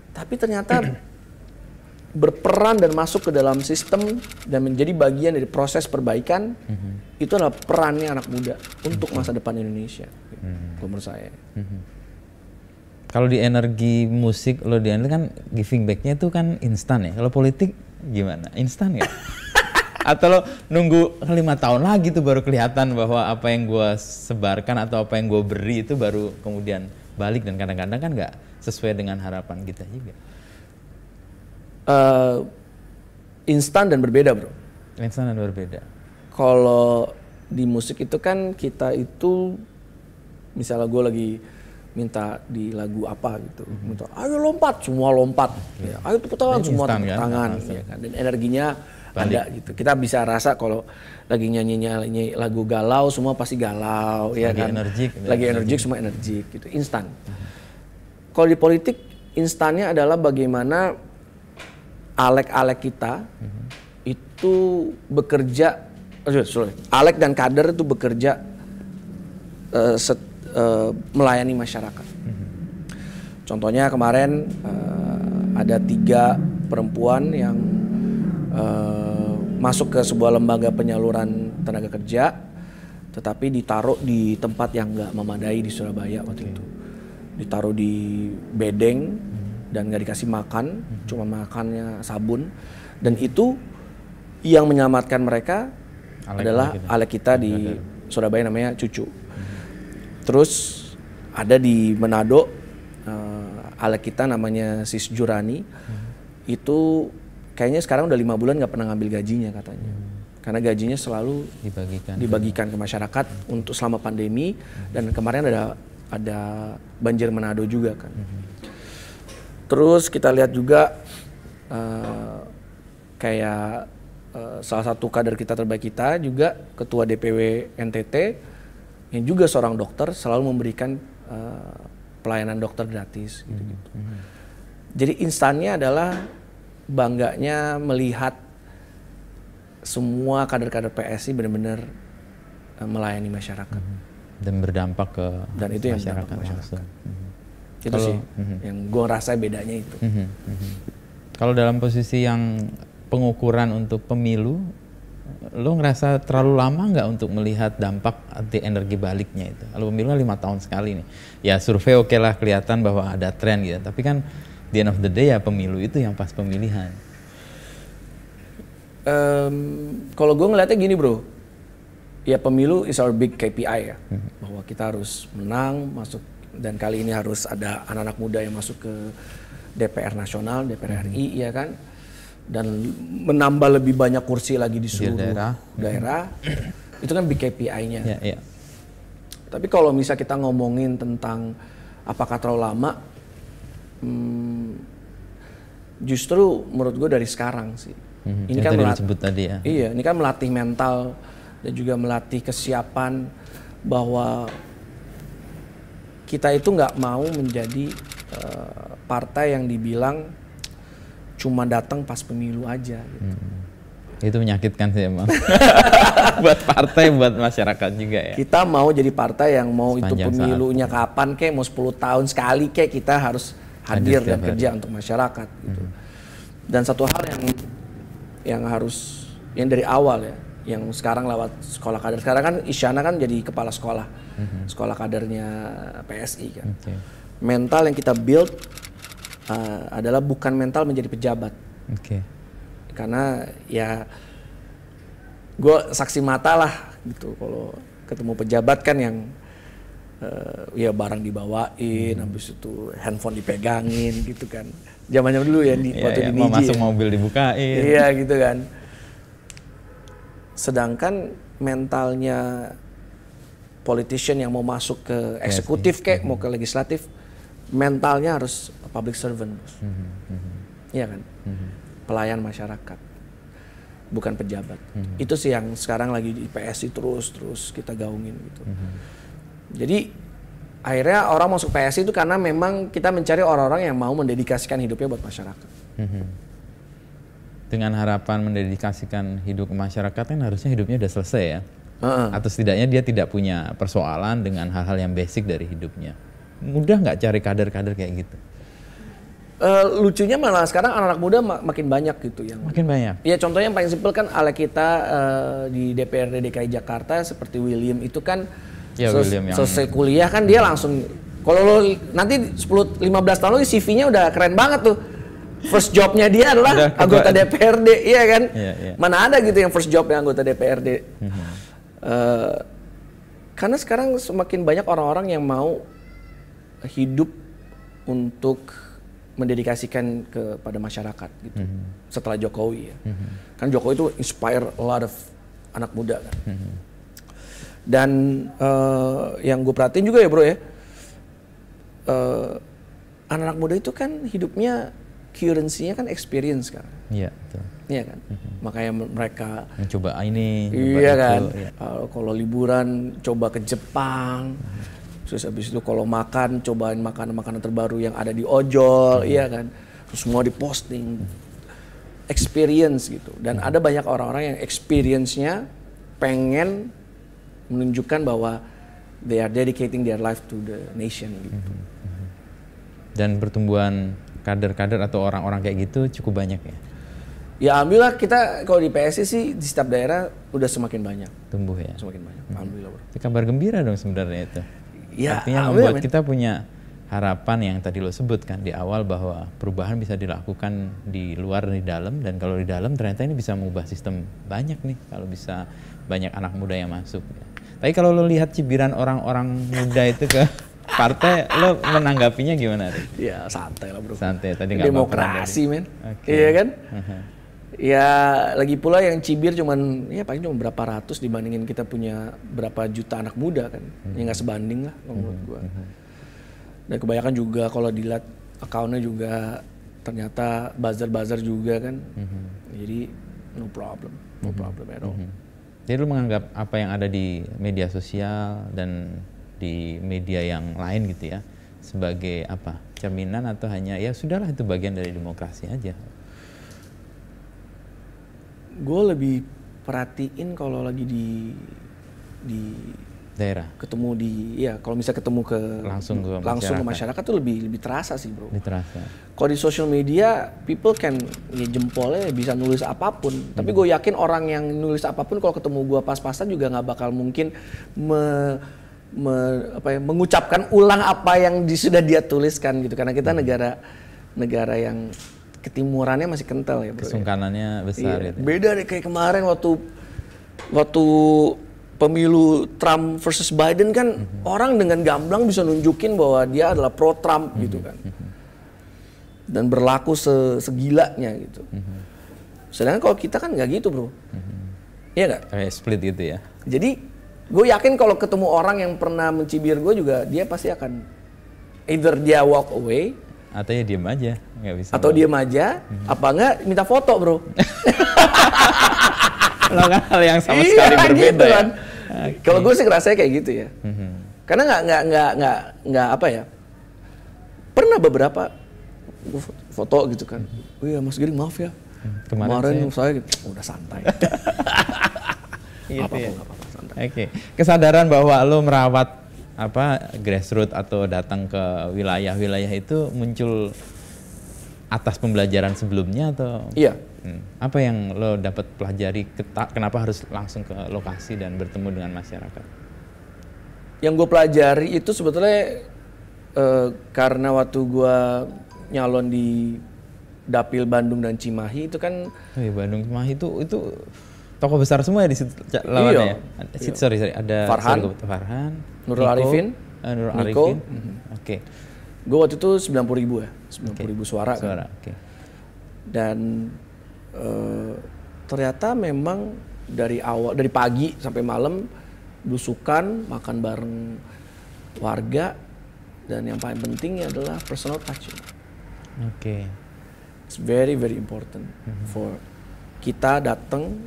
S2: Tapi ternyata berperan dan masuk ke dalam sistem dan menjadi bagian dari proses perbaikan, itu adalah perannya anak muda untuk masa depan Indonesia. Menurut saya.
S1: Kalau di energi musik lo kan giving back-nya itu kan instan ya. Kalau politik gimana? Instan ya? Atau lo nunggu 5 tahun lagi tuh baru kelihatan bahwa apa yang gue sebarkan atau apa yang gue beri itu baru kemudian balik, dan kadang-kadang kan nggak sesuai dengan harapan kita juga.
S2: instan dan berbeda, bro.
S1: Instan dan berbeda.
S2: Kalau di musik itu kan kita itu, misalnya gue lagi minta di lagu apa gitu, minta ayo lompat, semua lompat, ya, ayo tepuk tangan, semua tepuk tangan, ya kan? Dan energinya ada gitu. Kita bisa rasa kalau lagi nyanyi lagu galau, semua pasti galau, ya kan? Lagi energik, semua energik gitu, instan. Kalau di politik, instannya adalah bagaimana alek-alek kita itu bekerja, alek dan kader itu bekerja melayani masyarakat. Contohnya kemarin ada 3 perempuan yang masuk ke sebuah lembaga penyaluran tenaga kerja, tetapi ditaruh di tempat yang nggak memadai di Surabaya waktu itu. Ditaruh di bedeng dan nggak dikasih makan, cuma makannya sabun. Dan itu yang menyelamatkan mereka adalah alek kita di Surabaya, namanya Cucu. Terus ada di Manado alek kita namanya Sis Jurani. Itu kayaknya sekarang udah 5 bulan nggak pernah ngambil gajinya katanya. Karena gajinya selalu dibagikan ke masyarakat untuk selama pandemi. Dan kemarin ada banjir Manado juga kan. Terus kita lihat juga kayak salah satu kader kita terbaik kita juga ketua DPW NTT yang juga seorang dokter selalu memberikan pelayanan dokter gratis gitu-gitu. Jadi instannya adalah bangganya melihat semua kader-kader PSI benar-benar melayani masyarakat
S1: dan berdampak ke
S2: masyarakat. Itu sih yang gue rasa bedanya itu.
S1: Kalau dalam posisi yang pengukuran untuk pemilu, lo ngerasa terlalu lama nggak untuk melihat dampak anti energi baliknya itu? Kalau pemilu 5 tahun sekali nih, ya survei oke lah kelihatan bahwa ada tren gitu. Tapi kan the end of the day ya pemilu itu yang pas pemilihan.
S2: Kalau gue ngeliatnya gini bro, ya pemilu is our big KPI ya, bahwa kita harus menang, masuk, dan kali ini harus ada anak-anak muda yang masuk ke DPR nasional, DPR RI ya kan, dan menambah lebih banyak kursi lagi di seluruh daerah. Itu kan big KPI-nya. Tapi kalau misal kita ngomongin tentang apakah terlalu lama, justru menurut gue dari sekarang sih. Ini kan ini kan melatih mental dan juga melatih kesiapan bahwa kita itu nggak mau menjadi partai yang dibilang cuma datang pas pemilu aja. Gitu.
S1: Itu menyakitkan sih emang. Buat partai, buat masyarakat juga ya.
S2: Kita mau jadi partai yang mau sepanjang itu pemilunya kapan kek, mau 10 tahun sekali kek, kita harus hadir dan kerja untuk masyarakat. Gitu. Dan satu hal yang harus, yang dari awal ya, yang sekarang lewat sekolah kader. Sekarang kan Isyana kan jadi kepala sekolah, sekolah kadernya PSI kan. Mental yang kita build adalah bukan mental menjadi pejabat. Karena ya gue saksi mata lah gitu kalau ketemu pejabat kan yang ya barang dibawain, habis itu handphone dipegangin gitu kan. Zamannya dulu ya waktu di
S1: mau masuk mobil dibukain.
S2: Iya gitu kan. Sedangkan mentalnya politician yang mau masuk ke eksekutif kayak mau ke legislatif, mentalnya harus public servant, iya kan, pelayan masyarakat, bukan pejabat. Itu sih yang sekarang lagi di PSI terus kita gaungin gitu. Jadi akhirnya orang masuk PSI itu karena memang kita mencari orang-orang yang mau mendedikasikan hidupnya buat masyarakat.
S1: Dengan harapan mendedikasikan hidup ke masyarakat kan harusnya hidupnya udah selesai ya. Atau setidaknya dia tidak punya persoalan dengan hal-hal yang basic dari hidupnya. Mudah nggak cari kader-kader kayak gitu?
S2: Lucunya malah sekarang anak-anak muda makin banyak gitu yang
S1: makin banyak.
S2: Ya contohnya yang paling simpel kan alek kita di DPRD DKI Jakarta seperti William itu kan selesai kuliah kan dia langsung, kalau lo nanti 10-15 tahun lagi CV-nya udah keren banget tuh. First jobnya dia adalah anggota DPRD, iya kan? Mana ada gitu yang first jobnya anggota DPRD. Karena sekarang semakin banyak orang-orang yang mau hidup untuk mendedikasikan kepada masyarakat gitu. Setelah Jokowi ya. Kan Jokowi itu inspire a lot of anak muda kan. Dan yang gue perhatiin juga ya bro ya, anak-anak muda itu kan hidupnya currency-nya kan experience kan.
S1: Iya, betul.
S2: Iya kan. Makanya mereka
S1: mencoba ini,
S2: iya kan.
S1: itu, ya.
S2: Kalau liburan coba ke Jepang. Terus habis itu kalau makan cobain makanan-makanan terbaru yang ada di ojol, iya kan. Terus semua diposting. Experience gitu. Dan ada banyak orang-orang yang experience-nya pengen menunjukkan bahwa they are dedicating their life to the nation gitu.
S1: Dan pertumbuhan kader-kader atau orang-orang kayak gitu cukup banyak ya?
S2: Ya alhamdulillah kita kalau di PSI sih di setiap daerah udah semakin banyak.
S1: Tumbuh ya?
S2: Semakin banyak, alhamdulillah bro.
S1: Itu kabar gembira dong sebenarnya itu.
S2: Ya,
S1: artinya membuat kita punya harapan yang tadi lo sebutkan di awal bahwa perubahan bisa dilakukan di luar dan di dalam, dan kalau di dalam ternyata ini bisa mengubah sistem banyak nih kalau bisa banyak anak muda yang masuk. Tapi kalau lo lihat cibiran orang-orang muda itu ke partai, lo menanggapinya gimana?
S2: Ya santai lah bro.
S1: Santai, tadi nggak
S2: demokrasi men, iya kan? Ya lagi pula yang cibir cuman ya paling cuma berapa ratus dibandingin kita punya berapa juta anak muda kan, ya nggak sebanding lah menurut gua. Dan kebanyakan juga kalau dilihat akunnya juga ternyata buzzer juga kan, jadi no problem at all.
S1: Jadi lu menganggap apa yang ada di media sosial dan di media yang lain gitu ya sebagai apa, cerminan atau hanya ya sudahlah itu bagian dari demokrasi aja?
S2: Gue lebih perhatiin kalau lagi di
S1: daerah,
S2: ketemu di ya kalau bisa ketemu ke langsung ke masyarakat tuh lebih terasa sih bro.
S1: Lebih terasa.
S2: Kalau di social media people can ya jempolnya bisa nulis apapun, tapi gue yakin orang yang nulis apapun kalau ketemu gue pas-pasan juga nggak bakal mungkin mengucapkan ulang apa yang sudah dia tuliskan gitu, karena kita negara yang ketimurannya masih kental ya bro.
S1: Kesungkanannya besar
S2: iya.
S1: gitu.
S2: Beda deh kayak kemarin waktu pemilu Trump versus Biden kan orang dengan gamblang bisa nunjukin bahwa dia adalah pro Trump gitu kan. Dan berlaku segilanya gitu. Sedangkan kalau kita kan nggak gitu bro. Iya nggak?
S1: Kayak split gitu ya.
S2: Jadi gue yakin kalau ketemu orang yang pernah mencibir gue juga dia pasti akan either dia walk away
S1: atau ya diem aja, nggak bisa.
S2: Atau diem aja, apa enggak minta foto bro.
S1: Lo kan hal yang sama sekali berbeda gitu kan. Ya.
S2: Okay. Kalau gue sih ngerasanya kayak gitu ya. Karena nggak apa ya. Pernah beberapa gue foto gitu kan. Oh iya Mas Giring maaf ya. Kemarin saya gitu, udah santai.
S1: Gitu ya. Oke. Kesadaran bahwa lo merawat grassroots atau datang ke wilayah-wilayah itu muncul atas pembelajaran sebelumnya atau?
S2: Iya.
S1: Apa yang lo dapat pelajari? Kenapa harus langsung ke lokasi dan bertemu dengan masyarakat?
S2: Yang gue pelajari itu sebetulnya karena waktu gue nyalon di Dapil Bandung dan Cimahi itu kan.
S1: Oh iya, Bandung Cimahi itu tokoh besar semua ya di situ lawannya ya. Sorry, ada Farhan, Nurul Arifin. Oke.
S2: Gue waktu itu 90.000 ya, 90.000 suara kan.
S1: Okay.
S2: Dan ternyata memang dari pagi sampai malam belusukan, makan bareng warga, dan yang paling penting adalah personal touch.
S1: Oke.
S2: It's very very important for kita datang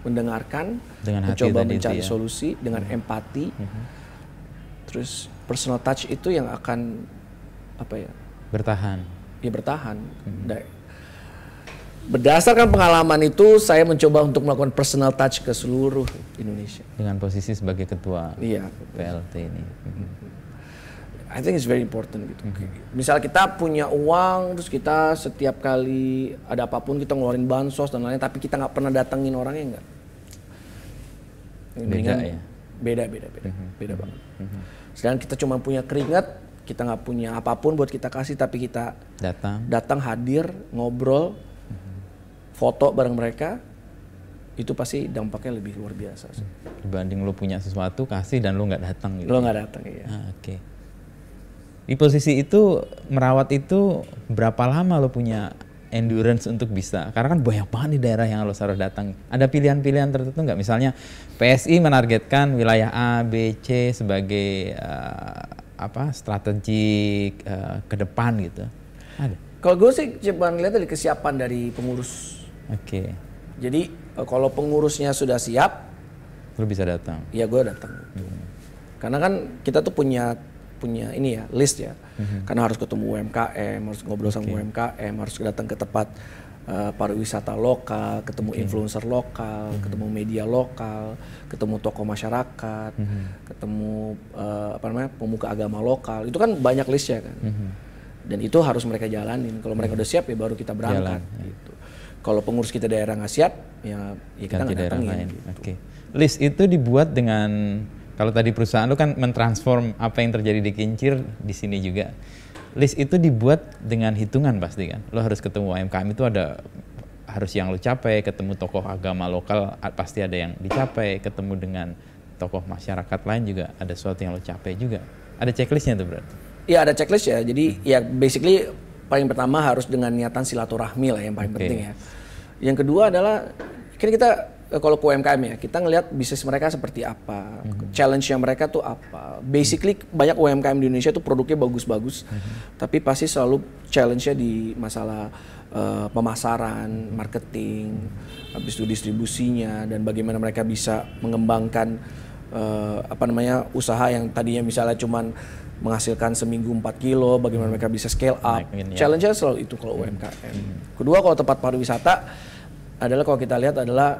S2: mendengarkan, mencoba mencari solusi dengan empati. Terus personal touch itu yang akan
S1: bertahan.
S2: Ya bertahan. Berdasarkan pengalaman itu saya mencoba untuk melakukan personal touch ke seluruh Indonesia.
S1: Dengan posisi sebagai ketua PLT ini.
S2: I think it's very important gitu. Misal kita punya uang, terus kita setiap kali ada apapun kita ngeluarin bansos dan lain-lain, tapi kita nggak pernah datengin orangnya enggak.
S1: Beda ya?
S2: Beda banget. Sedangkan kita cuma punya keringat, kita nggak punya apapun buat kita kasih, tapi kita datang hadir, ngobrol, foto bareng mereka, itu pasti dampaknya lebih luar biasa.
S1: Dibanding lo punya sesuatu kasih dan lo nggak datang gitu.
S2: Lo nggak datang, iya.
S1: Oke. Di posisi itu merawat itu berapa lama lo punya endurance untuk bisa? Karena kan banyak banget di daerah yang lo harus datang. Ada pilihan-pilihan tertentu nggak? Misalnya PSI menargetkan wilayah A, B, C sebagai strategik ke depan gitu. Ada.
S2: Kalau gue sih coba ngeliat dari kesiapan dari pengurus.
S1: Oke.
S2: Jadi kalau pengurusnya sudah siap,
S1: lo bisa datang.
S2: Ya gue datang. Karena kan kita tuh punya ini ya, list ya. Karena harus ketemu UMKM, harus ngobrol sama UMKM, harus datang ke tempat pariwisata lokal, ketemu influencer lokal, ketemu media lokal, ketemu tokoh masyarakat, ketemu pemuka agama lokal. Itu kan banyak listnya kan. Dan itu harus mereka jalanin. Kalau mereka udah siap ya baru kita berangkat. Gitu. Kalau pengurus kita daerah nggak siap, ya kita nggak datangin. Gitu.
S1: List itu dibuat dengan, kalau tadi perusahaan lu kan mentransform apa yang terjadi di Kincir di sini juga. List itu dibuat dengan hitungan pasti kan. Lo harus ketemu UMKM itu harus yang lo capai, ketemu tokoh agama lokal pasti ada yang dicapai, ketemu dengan tokoh masyarakat lain juga ada sesuatu yang lo capai juga. Ada checklistnya tuh berarti?
S2: Iya ada checklist ya. Jadi ya basically paling pertama harus dengan niatan silaturahmi lah yang paling penting ya. Yang kedua adalah kan kita kalau ke UMKM ya, kita ngelihat bisnis mereka seperti apa, challenge-nya mereka tuh apa. Basically banyak UMKM di Indonesia tuh produknya bagus-bagus, tapi pasti selalu challenge-nya di masalah pemasaran, marketing, habis itu distribusinya, dan bagaimana mereka bisa mengembangkan usaha yang tadinya misalnya cuman menghasilkan seminggu 4 kilo, bagaimana mereka bisa scale up. Challenge-nya selalu itu kalau UMKM. Kedua kalau tempat pariwisata, adalah kalau kita lihat adalah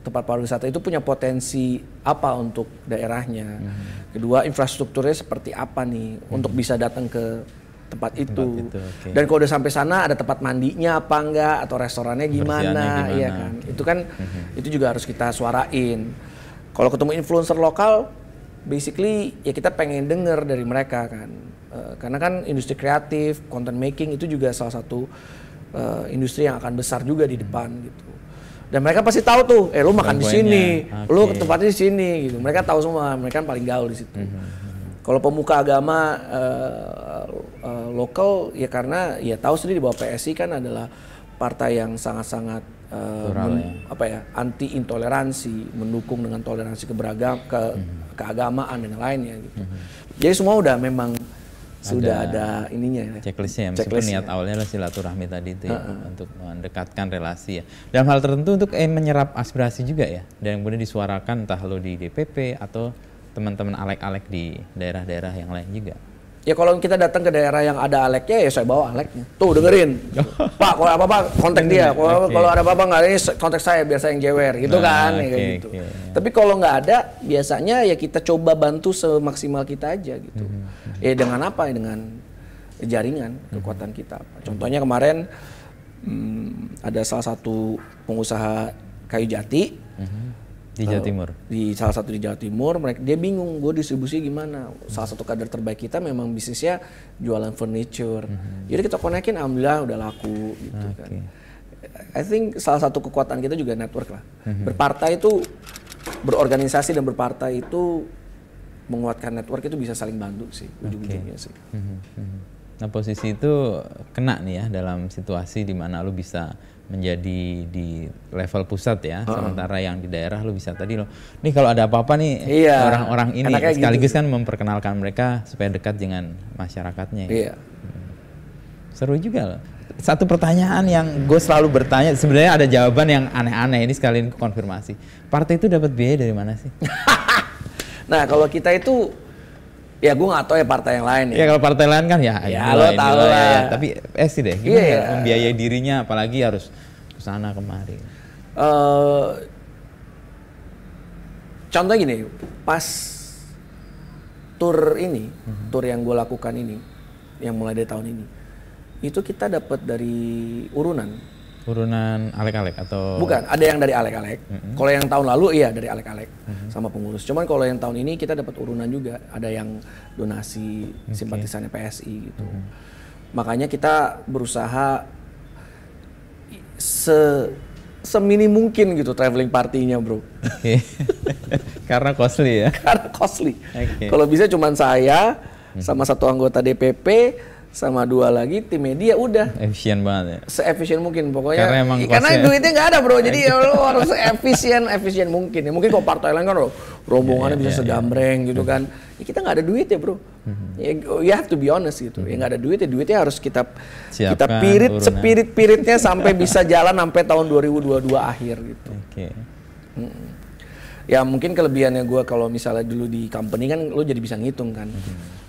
S2: tempat pariwisata itu punya potensi apa untuk daerahnya. Kedua infrastrukturnya seperti apa nih untuk bisa datang ke tempat itu. Dan kalau udah sampai sana ada tempat mandinya apa enggak atau restorannya gimana, iya kan. Itu kan itu juga harus kita suarain. Kalau ketemu influencer lokal, basically ya kita pengen denger dari mereka kan. Karena kan industri kreatif, content making itu juga salah satu industri yang akan besar juga di depan gitu. Dan mereka pasti tahu tuh, lu makan di sini, lu ke tempatnya di sini gitu. Mereka tahu semua, mereka kan paling gaul di situ. Kalau pemuka agama lokal ya karena ya tahu sendiri bahwa PSI kan adalah partai yang sangat-sangat anti intoleransi, mendukung dengan toleransi keagamaan dan lainnya gitu. Jadi semua udah memang sudah ada ininya
S1: checklistnya ya, meskipun niat awalnya adalah silaturahmi tadi itu ya, untuk mendekatkan relasi ya. Dalam hal tertentu untuk menyerap aspirasi juga ya, dan kemudian disuarakan entah lo di DPP atau teman-teman alek-alek di daerah-daerah yang lain juga.
S2: Ya kalau kita datang ke daerah yang ada aleknya ya saya bawa aleknya. Tuh dengerin. Pak kalau apa-apa kontak dia. Kalau ada apa-apa nggak ada ini kontak saya biar saya yang jewer gitu kan. Gitu. Tapi kalau nggak ada biasanya ya kita coba bantu semaksimal kita aja gitu. Ya dengan apa? Dengan jaringan kekuatan kita. Contohnya kemarin ada salah satu pengusaha kayu jati.
S1: Di Jawa Timur?
S2: Di salah satu di Jawa Timur, dia bingung gue distribusi gimana. Salah satu kader terbaik kita memang bisnisnya jualan furniture. Jadi kita konekin, alhamdulillah udah laku gitu kan. I think salah satu kekuatan kita juga network lah. Berpartai itu, berorganisasi dan berpartai itu menguatkan network itu bisa saling bantu sih, ujung-ujungnya sih.
S1: Nah posisi itu kena nih ya dalam situasi di mana lu bisa menjadi di level pusat ya, sementara yang di daerah lu bisa tadi lo. Nih kalau ada apa-apa nih orang-orang ini sekaligus gitu. Kan memperkenalkan mereka supaya dekat dengan masyarakatnya.
S2: Iya.
S1: Seru juga loh. Satu pertanyaan yang gue selalu bertanya, sebenarnya ada jawaban yang aneh-aneh ini sekalian konfirmasi. Partai itu dapat biaya dari mana sih?
S2: Nah kalau kita itu ya gue nggak tahu ya partai yang lain ya.
S1: Ya kalau partai lain kan ya
S2: lo tahu lah.
S1: Ya. Tapi sih deh, gimana membiayai dirinya apalagi harus kesana kemari.
S2: Contohnya gini, pas tur ini, tur yang gue lakukan ini, yang mulai dari tahun ini, itu kita dapat dari urunan.
S1: Urunan alek-alek atau?
S2: Bukan, ada yang dari alek-alek. Kalau yang tahun lalu iya dari alek-alek sama pengurus. Cuman kalau yang tahun ini kita dapat urunan juga. Ada yang donasi simpatisannya PSI gitu. Makanya kita berusaha seminim mungkin gitu traveling partinya bro.
S1: Karena costly ya?
S2: Karena costly. Kalau bisa cuman saya, sama 1 anggota DPP, sama 2 lagi tim media, udah
S1: Efisien banget ya.
S2: seefisien mungkin pokoknya.
S1: Karena
S2: Duitnya nggak ada bro, jadi ya lo harus efisien mungkin. Ya mungkin kalau partai lain kan rombongannya bisa segambreng gitu kan. Ya kita nggak ada duit ya bro. Ya, you have to be honest gitu. Ya nggak ada duit ya, duitnya harus kita spirit-spiritnya sampai bisa jalan sampai tahun 2022 akhir gitu. Ya mungkin kelebihannya gue kalau misalnya dulu di company kan lo jadi bisa ngitung kan.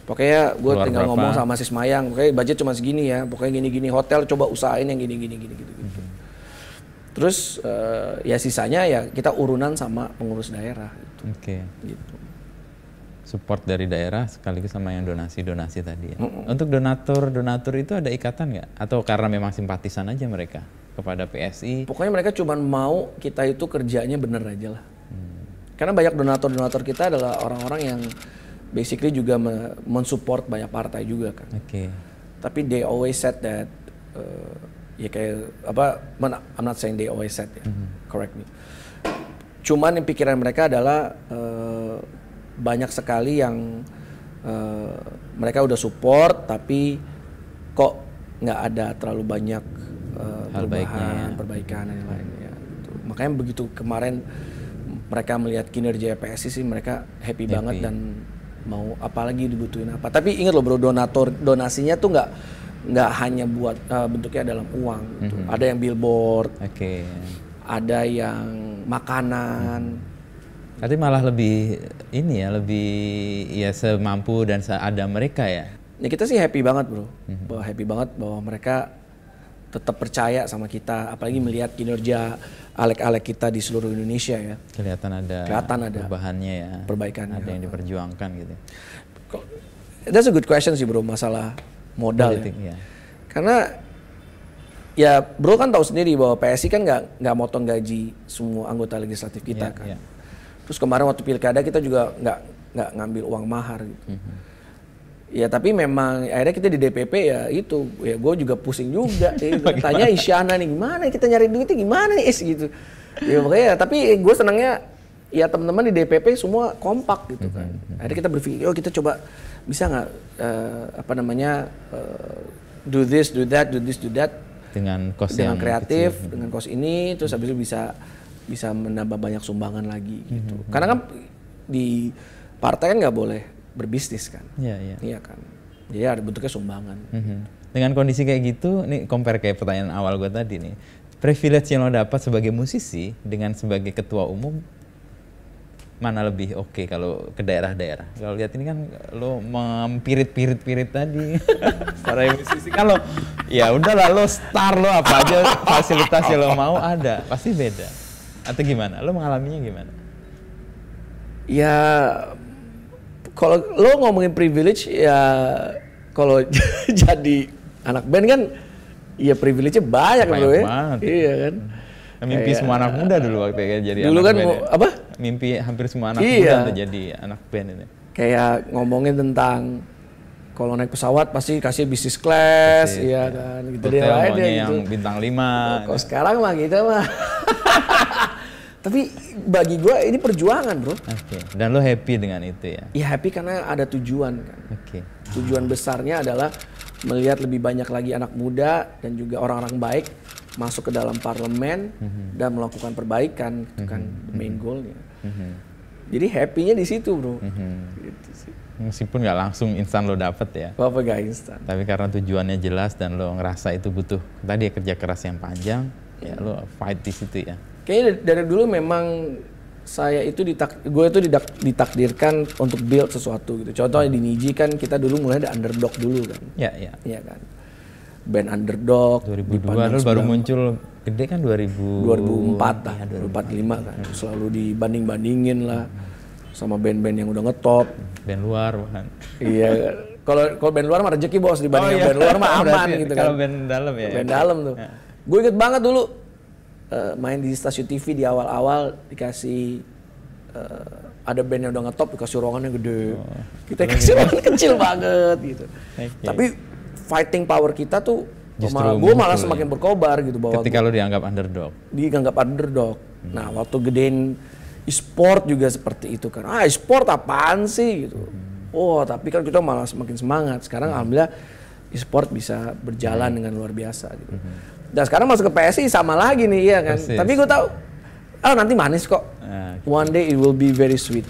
S2: Pokoknya gue tinggal ngomong sama si Semayang, pokoknya budget cuma segini ya, pokoknya gini-gini, hotel coba usahain yang gini-gini gitu. Terus ya sisanya ya kita urunan sama pengurus daerah gitu. Gitu.
S1: Support dari daerah sekaligus sama yang donasi tadi ya. Untuk donatur itu ada ikatan nggak? Atau karena memang simpatisan aja mereka kepada PSI?
S2: Pokoknya mereka cuma mau kita itu kerjanya bener aja lah. Karena banyak donatur kita adalah orang-orang yang basically juga mensupport banyak partai juga kan. Tapi they always said that, ya kayak apa? I'm not saying they always said ya, correct me. Cuman yang pikiran mereka adalah banyak sekali yang mereka udah support, tapi kok nggak ada terlalu banyak perbaikan dan lainnya. Gitu. Makanya begitu kemarin mereka melihat kinerja PSI sih mereka happy banget dan mau apalagi dibutuhin apa. Tapi ingat loh bro, donasinya tuh nggak hanya buat bentuknya dalam uang gitu. Ada yang billboard, ada yang makanan.
S1: Tapi malah lebih lebih semampu dan seada mereka ya.
S2: Ya kita sih happy banget bro, happy banget bahwa mereka tetap percaya sama kita, apalagi melihat kinerja alek-alek kita di seluruh Indonesia ya.
S1: Kelihatan ada perubahannya ya.
S2: Perbaikannya.
S1: Ada yang diperjuangkan gitu.
S2: That's a good question sih bro, masalah modal politik, ya. Karena ya bro kan tahu sendiri bahwa PSI kan nggak motong gaji semua anggota legislatif kita kan. Terus kemarin waktu pilkada kita juga nggak ngambil uang mahar gitu. Ya tapi memang akhirnya kita di DPP ya itu, ya gue juga pusing juga. Tanya Isyana nih gimana kita nyari duitnya gimana nih gitu. Ya makanya tapi gue senangnya ya teman-teman di DPP semua kompak gitu kan. Akhirnya kita berpikir, oh kita coba bisa nggak do this, do that, do this, do that
S1: dengan kos
S2: yang kreatif,
S1: kecil.
S2: dengan kos ini, terus habis itu bisa menambah banyak sumbangan lagi gitu. Karena kan di partai kan nggak boleh berbisnis kan, iya kan, jadi ada bentuknya sumbangan.
S1: Dengan kondisi kayak gitu, nih compare kayak pertanyaan awal gue tadi nih, privilege yang lo dapat sebagai musisi dengan sebagai ketua umum, mana lebih oke kalau ke daerah-daerah? Kalau lihat ini kan lo mempirit-pirit tadi, para musisi kan lo, ya udahlah lo star lo apa aja fasilitas yang lo mau ada, pasti beda. Atau gimana? Lo mengalaminya gimana?
S2: Ya kalau lo ngomongin privilege ya kalau jadi anak band kan ya privilege-nya banyak loh ya.
S1: Banget.
S2: Iya kan.
S1: Mimpi semua anak muda dulu waktu jadi
S2: dulu
S1: anak
S2: kan
S1: band.
S2: Apa?
S1: Mimpi hampir semua anak muda untuk jadi anak band ini.
S2: Kayak ngomongin tentang kalau naik pesawat pasti kasih business class, iya kan. Gitu deh
S1: maunya yang gitu. Bintang 5.
S2: Kalau sekarang mah gitu mah. Tapi bagi gue ini perjuangan bro.
S1: Dan lo happy dengan itu ya?
S2: Ya happy karena ada tujuan kan. Tujuan besarnya adalah melihat lebih banyak lagi anak muda dan juga orang-orang baik masuk ke dalam parlemen dan melakukan perbaikan, itu kan the main goalnya. Jadi happy-nya di situ bro. Gitu sih.
S1: Meskipun nggak langsung instan lo dapet ya.
S2: Apa gak instan.
S1: Tapi karena tujuannya jelas dan lo ngerasa itu butuh tadi kerja keras yang panjang, ya lo fight di situ ya.
S2: Kayaknya dari dulu memang saya itu ditakdirkan untuk build sesuatu gitu. Contohnya di Niji kan kita dulu mulai dari underdog dulu kan. Iya kan. Band underdog.
S1: 2002 baru muncul gede kan
S2: 2004 lah, 2004-2005 kan. Selalu dibanding-bandingin lah sama band-band yang udah ngetop.
S1: Band luar kan.
S2: Iya. Kalau band luar mah rezeki bos, dibanding band luar mah aman gitu kan.
S1: Kalau band dalam ya.
S2: Band dalam tuh. Gue inget banget dulu main di stasiun TV di awal-awal dikasih ada band yang udah ngetop dikasih ruangannya gede. Kita kasih ruangan kecil banget gitu. Tapi fighting power kita tuh gue malah semakin berkobar gitu bahwa
S1: ketika lo dianggap underdog.
S2: Dianggap underdog. Nah, waktu gedein e-sport juga seperti itu kan. E-sport apaan sih gitu. tapi kan kita malah semakin semangat. Sekarang alhamdulillah e-sport bisa berjalan dengan luar biasa gitu. Dan sekarang masuk ke PSI sama lagi nih, ya kan. Tapi gue tahu nanti manis kok. One day it will be very sweet.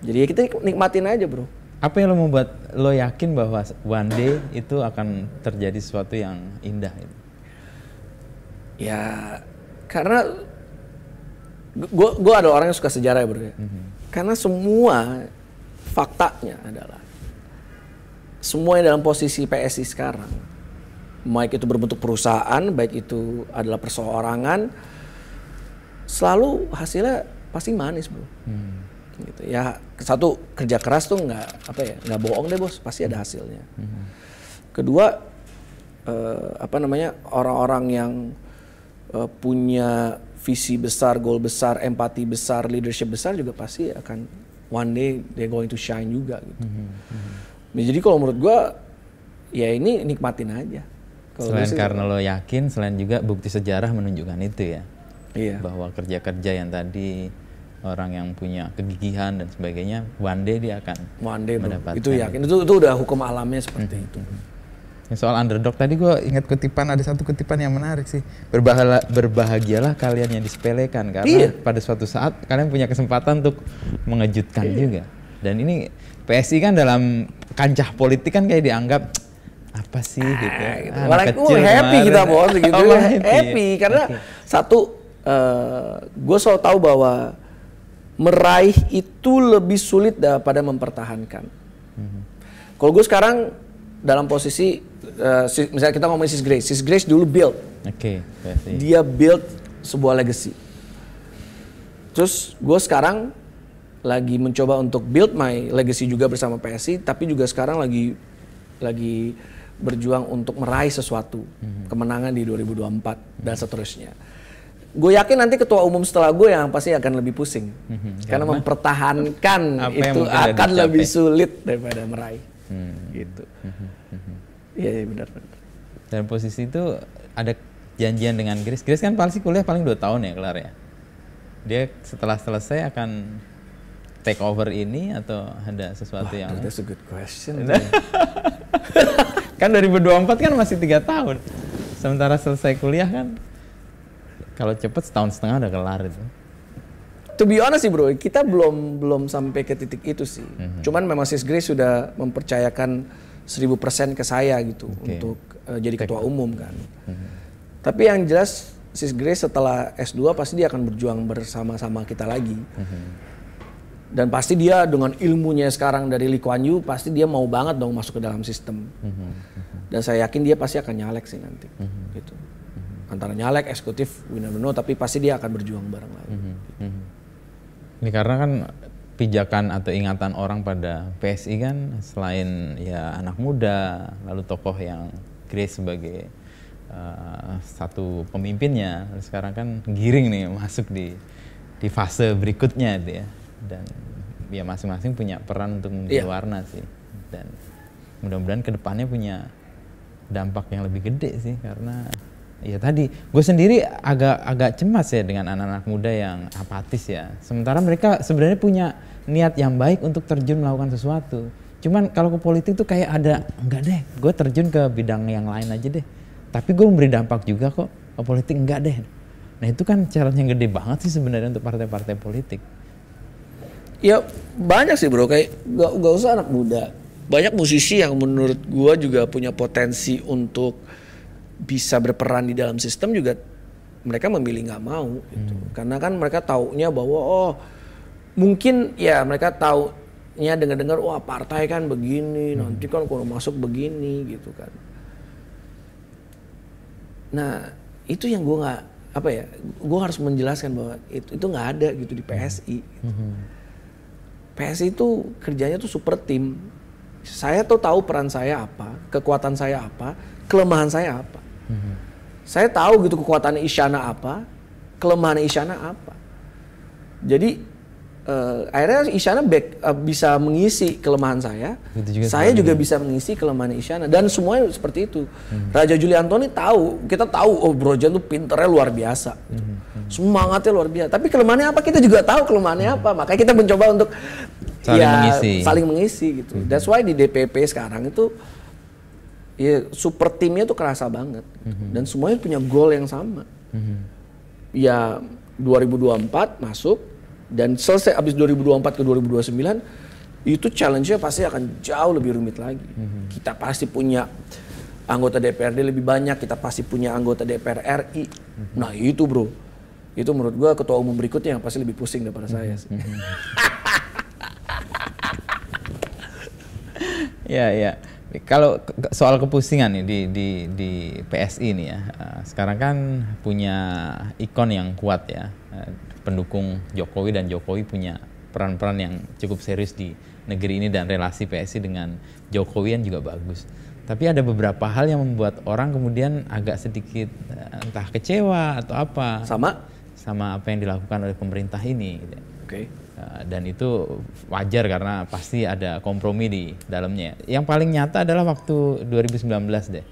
S2: Jadi ya kita nikmatin aja, bro.
S1: Apa yang lo membuat lo yakin bahwa one day itu akan terjadi sesuatu yang indah itu?
S2: Ya karena gue ada orang yang suka sejarah ya, bro. Karena semua faktanya adalah semua yang dalam posisi PSI sekarang, baik itu berbentuk perusahaan, baik itu adalah perseorangan, selalu hasilnya pasti manis, bro. Gitu ya, satu, kerja keras tuh nggak bohong deh, bos, pasti ada hasilnya. Kedua, orang-orang yang punya visi besar, goal besar, empati besar, leadership besar juga pasti akan one day they're going to shine juga gitu. Jadi kalau menurut gua ya ini nikmatin aja.
S1: Selain karena lo yakin, selain juga bukti sejarah menunjukkan itu ya. Iya. Bahwa kerja-kerja yang tadi orang yang punya kegigihan dan sebagainya, one day dia akan mendapatkan.
S2: Itu yakin, itu udah hukum alamnya seperti itu.
S1: Soal underdog tadi gue ingat ada satu kutipan yang menarik sih. Berbahagialah kalian yang disepelekan, karena pada suatu saat kalian punya kesempatan untuk mengejutkan juga. Dan ini PSI kan dalam kancah politik kan kayak dianggap apa sih gitu.
S2: Happy kita, bos, gitu. Happy karena satu, gue selalu tahu bahwa meraih itu lebih sulit daripada mempertahankan. Kalau gue sekarang dalam posisi, misalnya kita ngomongin Sis Grace dulu build. Dia build sebuah legacy. Terus gue sekarang lagi mencoba untuk build my legacy juga bersama PSI, tapi juga sekarang lagi berjuang untuk meraih sesuatu, kemenangan di 2024 dan seterusnya. Gue yakin nanti ketua umum setelah gue yang pasti akan lebih pusing, karena mempertahankan itu akan lebih sulit daripada meraih. Gitu. Iya, benar.
S1: Dan posisi itu ada janjian dengan Grace. Grace kan pasti kuliah paling 2 tahun ya kelar ya. Dia setelah selesai akan take over ini atau ada sesuatu yang?
S2: That's a good question.
S1: Kan 2024 kan masih 3 tahun. Sementara selesai kuliah kan, kalau cepet setahun setengah udah kelar itu.
S2: To be honest sih, bro, kita belum sampai ke titik itu sih. Cuman memang Sis Grace sudah mempercayakan 1000% ke saya gitu untuk jadi ketua umum kan. Tapi yang jelas Sis Grace setelah S2 pasti dia akan berjuang bersama-sama kita lagi. Dan pasti dia dengan ilmunya sekarang dari Lee Kuan Yew, pasti dia mau banget dong masuk ke dalam sistem. Dan saya yakin dia pasti akan nyalek sih nanti. Gitu. Antara nyalek, eksekutif, we never know, tapi pasti dia akan berjuang bareng lagi.
S1: Ini karena kan pijakan atau ingatan orang pada PSI kan selain ya anak muda, lalu tokoh yang Grace sebagai satu pemimpinnya, sekarang kan giring nih masuk di fase berikutnya itu ya. Dan ya masing-masing punya peran untuk memberi warna sih. Dan mudah-mudahan kedepannya punya dampak yang lebih gede sih, karena ya tadi gue sendiri agak cemas ya dengan anak-anak muda yang apatis ya. Sementara mereka sebenarnya punya niat yang baik untuk terjun melakukan sesuatu. Cuman kalau ke politik tuh kayak ada, enggak deh, gue terjun ke bidang yang lain aja deh. Tapi gue memberi dampak juga kok, ke politik enggak deh. Nah itu kan challenge yang gede banget sih sebenarnya untuk partai-partai politik.
S2: Ya banyak sih, bro, kayak gak usah anak muda. Banyak musisi yang menurut gue juga punya potensi untuk bisa berperan di dalam sistem juga, mereka memilih nggak mau gitu. Karena kan mereka taunya bahwa mungkin ya mereka taunya dengar-dengar wah partai kan begini, nanti kan kalau masuk begini gitu kan. Nah itu yang gue nggak gue harus menjelaskan bahwa itu nggak ada gitu di PSI. Gitu. PSI itu kerjanya tuh super tim. Saya tuh tahu peran saya apa, kekuatan saya apa, kelemahan saya apa. Saya tahu gitu kekuatan Isyana apa, kelemahan Isyana apa. Jadi akhirnya Isyana bisa mengisi kelemahan saya juga bisa mengisi kelemahan Isyana, dan semuanya seperti itu. Raja Juli Antoni tahu, kita tahu Bro Jan tuh pinternya luar biasa, semangatnya luar biasa. Tapi kelemahannya apa kita juga tahu kelemahannya apa, makanya kita mencoba untuk saling mengisi gitu. That's why di DPP sekarang itu ya super timnya tuh kerasa banget dan semuanya punya goal yang sama. Ya 2024 masuk dan selesai abis 2024 ke 2029 itu challenge-nya pasti akan jauh lebih rumit lagi. Kita pasti punya anggota DPRD lebih banyak, kita pasti punya anggota DPR RI. Nah itu bro, itu menurut gua ketua umum berikutnya yang pasti lebih pusing daripada saya sih.
S1: Ya. Kalau soal kepusingan nih di PSI nih ya, sekarang kan punya ikon yang kuat ya, pendukung Jokowi dan Jokowi punya peran-peran yang cukup serius di negeri ini dan relasi PSI dengan Jokowi juga bagus. Tapi ada beberapa hal yang membuat orang kemudian agak sedikit entah kecewa atau apa sama apa yang dilakukan oleh pemerintah ini. Gitu.
S2: Oke.
S1: Dan itu wajar karena pasti ada kompromi di dalamnya. Yang paling nyata adalah waktu 2019 deh.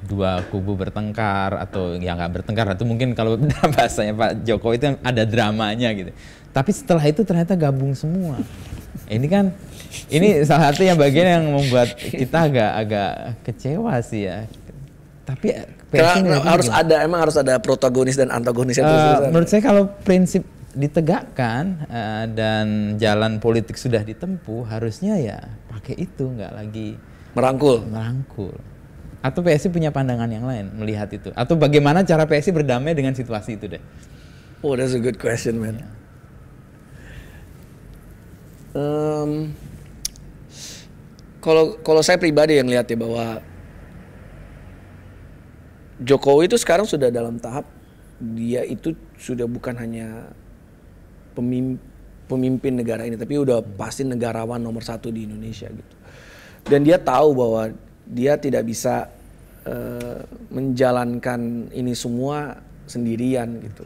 S1: Dua kubu bertengkar atau yang nggak bertengkar, atau mungkin kalau bahasanya Pak Jokowi itu ada dramanya gitu. Tapi setelah itu ternyata gabung semua. Ini salah satu yang bagian yang membuat kita agak kecewa sih ya. Tapi
S2: harus ada protagonis dan antagonisnya.
S1: Menurut saya kalau prinsip ditegakkan dan jalan politik sudah ditempuh, harusnya ya pakai itu, nggak lagi merangkul. Atau PSI punya pandangan yang lain melihat itu? Atau bagaimana cara PSI berdamai dengan situasi itu deh?
S2: Oh, that's a good question, man. Yeah. Kalau saya pribadi yang lihat ya bahwa Jokowi itu sekarang sudah dalam tahap dia itu sudah bukan hanya pemimpin negara ini, tapi udah pasti negarawan nomor 1 di Indonesia gitu. Dan dia tahu bahwa dia tidak bisa menjalankan ini semua sendirian gitu.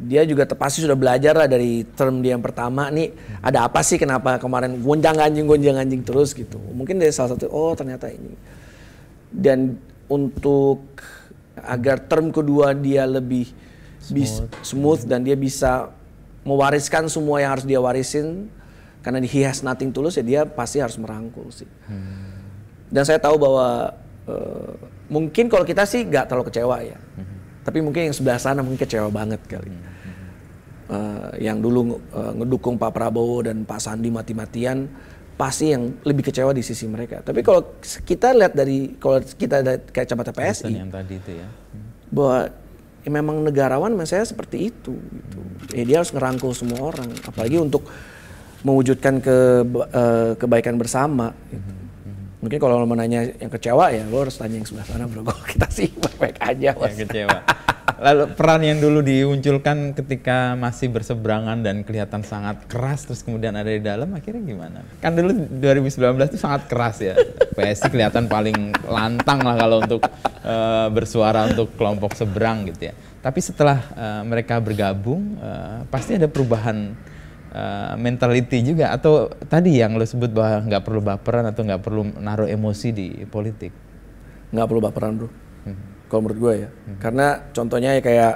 S2: Dia juga pasti sudah belajar lah dari term dia yang pertama nih, ada apa sih kenapa kemarin gonjang anjing terus gitu. Mungkin dari salah satu, ternyata ini. Dan untuk agar term kedua dia lebih smooth dan dia bisa mewariskan semua yang harus dia warisin, karena he has nothing to lose, ya dia pasti harus merangkul sih. Dan saya tahu bahwa mungkin kalau kita sih nggak terlalu kecewa ya. Tapi mungkin yang sebelah sana mungkin kecewa banget kali. Yang dulu ngedukung Pak Prabowo dan Pak Sandi mati-matian, pasti yang lebih kecewa di sisi mereka. Tapi kalau kita lihat kalau kita lihat kayak kacamata PSI,
S1: yang tadi itu ya,
S2: bahwa memang negarawan saya seperti itu. Gitu. Dia harus ngerangkul semua orang, apalagi untuk mewujudkan kebaikan bersama. Gitu. Mungkin kalau lo menanya yang kecewa ya lo harus tanya yang sebelah sana bro. Kita sih baik-baik aja. Yang kecewa.
S1: Lalu peran yang dulu dimunculkan ketika masih berseberangan dan kelihatan sangat keras, terus kemudian ada di dalam, akhirnya gimana? Kan dulu 2019 itu sangat keras ya. PSI kelihatan paling lantang lah kalau untuk bersuara untuk kelompok seberang gitu ya. Tapi setelah mereka bergabung, pasti ada perubahan mentality juga, atau tadi yang lo sebut bahwa nggak perlu baperan atau nggak perlu naruh emosi di politik.
S2: Nggak perlu baperan bro, kalau menurut gue ya. Karena contohnya ya kayak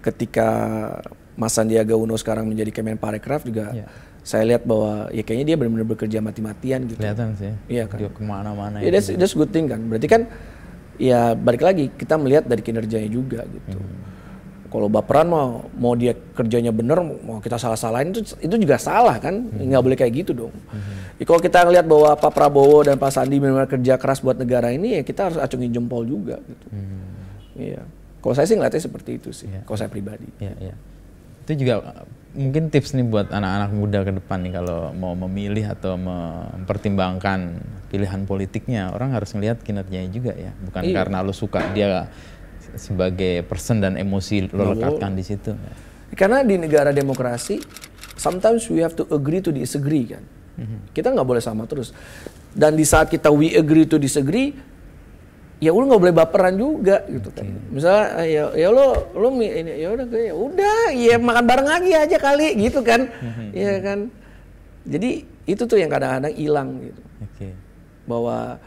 S2: ketika Mas Sandiaga Uno sekarang menjadi Kemenparekraf juga, saya lihat bahwa ya kayaknya dia benar-benar bekerja mati-matian gitu.
S1: Kelihatan sih.
S2: Iya kan.
S1: Dia kemana-mana.
S2: Ya, that's good thing kan. Berarti kan ya balik lagi kita melihat dari kinerjanya juga gitu. Kalau baperan mau dia kerjanya bener, mau kita salah-salahin itu juga salah kan, nggak boleh kayak gitu dong. Ya, kalau kita ngelihat bahwa Pak Prabowo dan Pak Sandi benar-benar kerja keras buat negara ini, ya kita harus acungin jempol juga gitu. Iya. Kalau saya sih ngeliatnya seperti itu sih, kalau saya pribadi.
S1: Iya. Itu juga mungkin tips nih buat anak-anak muda ke depan nih, kalau mau memilih atau mempertimbangkan pilihan politiknya, orang harus ngelihat kinerjanya juga ya, bukan karena lo suka dia sebagai person dan emosi lo lekatkan di situ.
S2: Karena di negara demokrasi, sometimes we have to agree to disagree kan. Kita nggak boleh sama terus. Dan di saat kita we agree to disagree, ya lo nggak boleh baperan juga gitu kan. Misalnya ya lo ini ya udah makan bareng lagi aja kali gitu kan. Iya kan. Jadi itu tuh yang kadang-kadang hilang gitu. Bahwa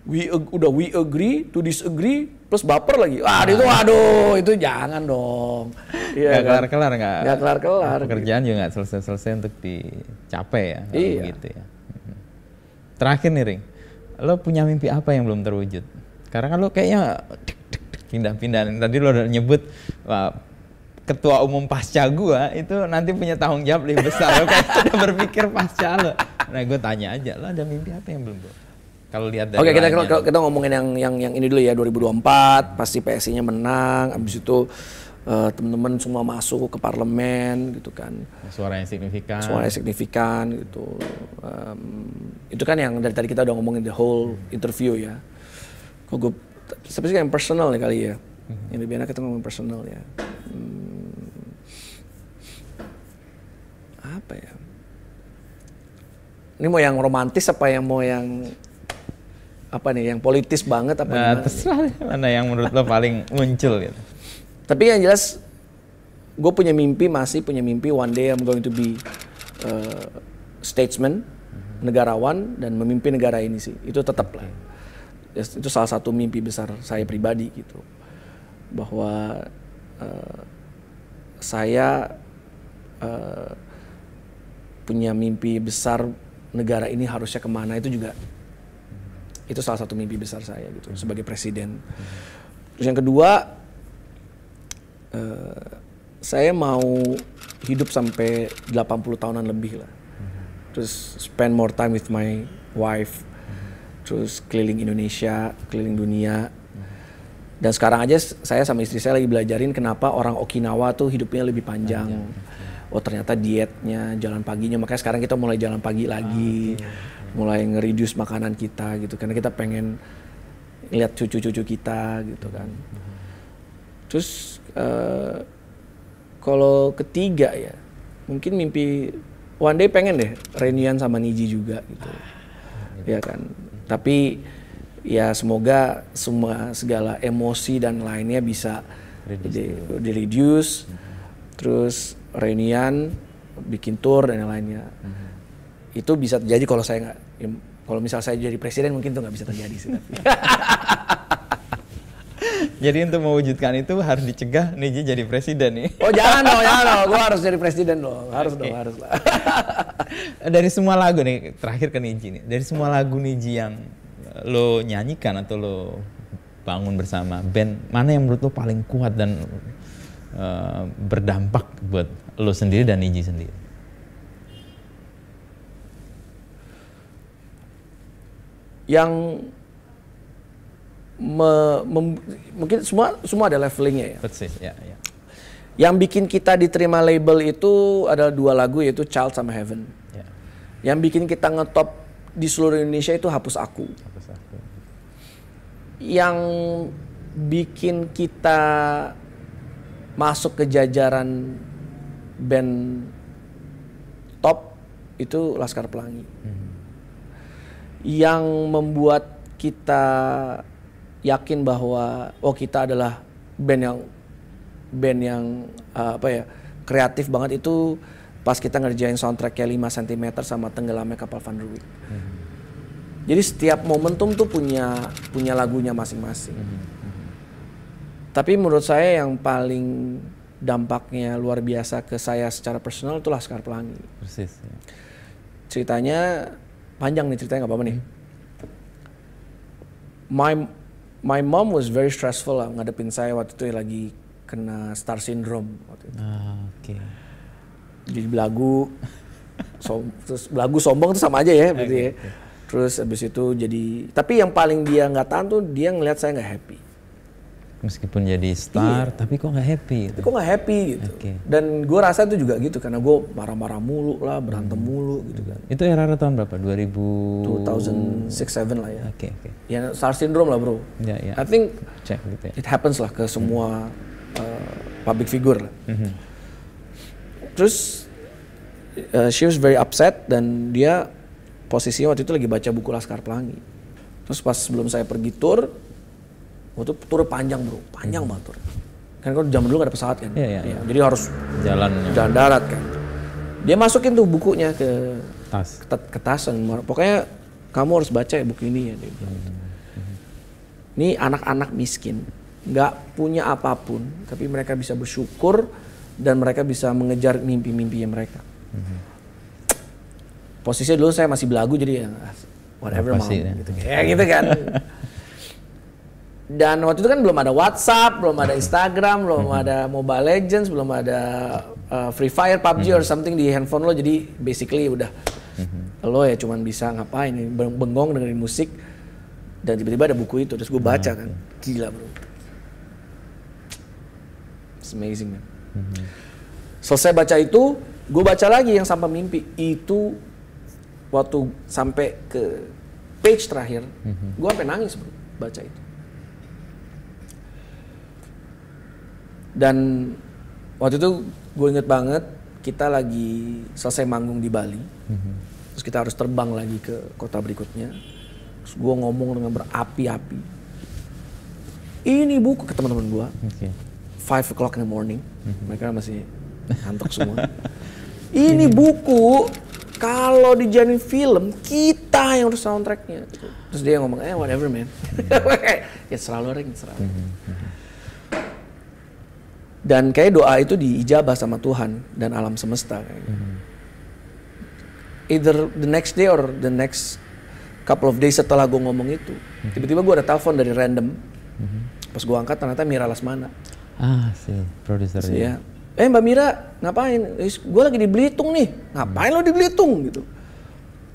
S2: we agree to disagree plus baper lagi. Waduh, itu jangan dong.
S1: Iya, nggak kelar-kelar
S2: nggak kelar-kelar.
S1: Pekerjaan juga nggak selesai-selesai untuk dicapai ya.
S2: Iya.
S1: Gitu ya. Terakhir nih Ring, lo punya mimpi apa yang belum terwujud? Karena kan lo kayaknya pindah-pindah. Tadi lo udah nyebut ketua umum pasca gua itu nanti punya tanggung jawab lebih besar. Lo kayak udah berpikir pasca lo. Nah gue tanya aja, lo ada mimpi apa yang belum bro? Kalau lihat dari
S2: Oke, kita ngomongin yang ini dulu ya, 2024 pasti PSI-nya menang, abis itu teman-teman semua masuk ke parlemen gitu kan.
S1: Suara yang
S2: signifikan gitu. Itu kan yang dari tadi kita udah ngomongin the whole interview ya. Kok gue tapi yang personal nih kali ya. Yang lebih enak kita ngomongin personal ya. Apa ya? Ini mau yang romantis apa yang mau yang apa nih, yang politis banget apa gimana?
S1: Terserah mana yang menurut lo paling muncul gitu.
S2: Tapi yang jelas gue masih punya mimpi one day I'm going to be statesman, negarawan dan memimpin negara ini sih. Itu tetap lah. Itu salah satu mimpi besar saya pribadi gitu. Bahwa saya punya mimpi besar negara ini harusnya kemana, itu salah satu mimpi besar saya gitu sebagai presiden. Terus yang kedua, saya mau hidup sampai 80 tahunan lebih lah. Terus spend more time with my wife. Terus keliling Indonesia, keliling dunia. Dan sekarang aja saya sama istri saya lagi belajarin kenapa orang Okinawa tuh hidupnya lebih panjang. Oh ternyata dietnya, jalan paginya, makanya sekarang kita mulai jalan pagi lagi. Mulai nge-reduce makanan kita gitu karena kita pengen lihat cucu-cucu kita gitu kan. Terus kalau ketiga ya mungkin mimpi one day pengen deh reunian sama Niji juga gitu. Ya kan. Tapi ya semoga segala emosi dan lainnya bisa di-reduce. Terus reunian, bikin tour dan yang lainnya. Itu bisa terjadi kalau saya kalau misal saya jadi presiden mungkin itu nggak bisa terjadi sih.
S1: Jadi untuk mewujudkan itu harus dicegah Niji jadi presiden nih.
S2: Oh jangan dong, gue harus jadi presiden dong, harus lah.
S1: Dari semua lagu nih, terakhir ke Niji nih, dari semua lagu Niji yang lo nyanyikan atau lo bangun bersama band, mana yang menurut lo paling kuat dan berdampak buat lo sendiri dan Niji sendiri?
S2: Yang mungkin semua ada levelingnya ya.
S1: Persis, ya.
S2: Yang bikin kita diterima label itu adalah dua lagu yaitu Child sama Heaven.
S1: Ya.
S2: Yang bikin kita ngetop di seluruh Indonesia itu Hapus Aku. Yang bikin kita masuk ke jajaran band top itu Laskar Pelangi. Yang membuat kita yakin bahwa kita adalah band yang kreatif banget itu pas kita ngerjain soundtracknya 5 cm sama Tenggelamnya Kapal Van der Wijk. Jadi setiap momentum tuh punya lagunya masing-masing. Tapi menurut saya yang paling dampaknya luar biasa ke saya secara personal itu Laskar Pelangi.
S1: Persis. Ya.
S2: Ceritanya panjang nih, ceritanya nggak apa-apa nih. My mom was very stressful lah ngadepin saya waktu itu lagi kena star syndrome waktu itu.
S1: Okay.
S2: Jadi belagu, terus belagu sombong tuh sama aja ya, berarti ya. Terus abis itu tapi yang paling dia nggak tahan tuh dia ngelihat saya nggak happy.
S1: Meskipun jadi star, tapi kok nggak happy?
S2: Tapi kok nggak happy gitu. Dan gue rasa itu juga gitu karena gue marah-marah mulu lah, berantem mulu gitu kan.
S1: Itu era tahun berapa?
S2: 2006-2007 lah ya.
S1: Oke.
S2: Ya star syndrome lah bro.
S1: Ya.
S2: I think
S1: gitu ya.
S2: it happens lah ke semua public figure lah. Terus she was very upset dan dia posisinya waktu itu lagi baca buku Laskar Pelangi. Terus pas sebelum saya pergi tour, waktu turnya panjang bro, panjang banget tur. Kan kalau zaman dulu gak ada pesawat kan, jadi harus jalan darat kan. Dia masukin tuh bukunya ke tas dan pokoknya kamu harus baca ya buku ini ya. Ini anak-anak miskin, nggak punya apapun, tapi mereka bisa bersyukur dan mereka bisa mengejar mimpi-mimpinya mereka. Posisinya dulu saya masih belagu jadi ya whatever mau gitu. Ya gitu kan. Dan waktu itu kan belum ada WhatsApp, belum ada Instagram, belum ada Mobile Legends, belum ada Free Fire, PUBG or something di handphone lo. Jadi basically udah lo ya cuman bisa ngapain, bengong dengerin musik. Dan tiba-tiba ada buku itu, terus gue baca kan, gila bro. It's amazing man. Selesai baca itu, gue baca lagi yang Sampai Mimpi. Itu waktu sampai ke page terakhir, gue sampai nangis bro, baca itu. Dan waktu itu gue inget banget, kita lagi selesai manggung di Bali, terus kita harus terbang lagi ke kota berikutnya. Terus gue ngomong dengan berapi-api. Ini buku ke teman-teman gue. 5 o'clock in the morning. Mereka masih ngantuk semua. Ini buku kalau dijadiin film kita yang harus soundtracknya. Terus dia ngomong, whatever man. Ya selalu orang selalu. Dan kayak doa itu diijabah sama Tuhan dan alam semesta. Either the next day or the next couple of days setelah gue ngomong itu, tiba-tiba gue ada telepon dari random. Pas gue angkat ternyata Mira Lesmana.
S1: Si produser
S2: ya. Mbak Mira ngapain? Gue lagi di Belitung nih. Ngapain lo di Belitung gitu?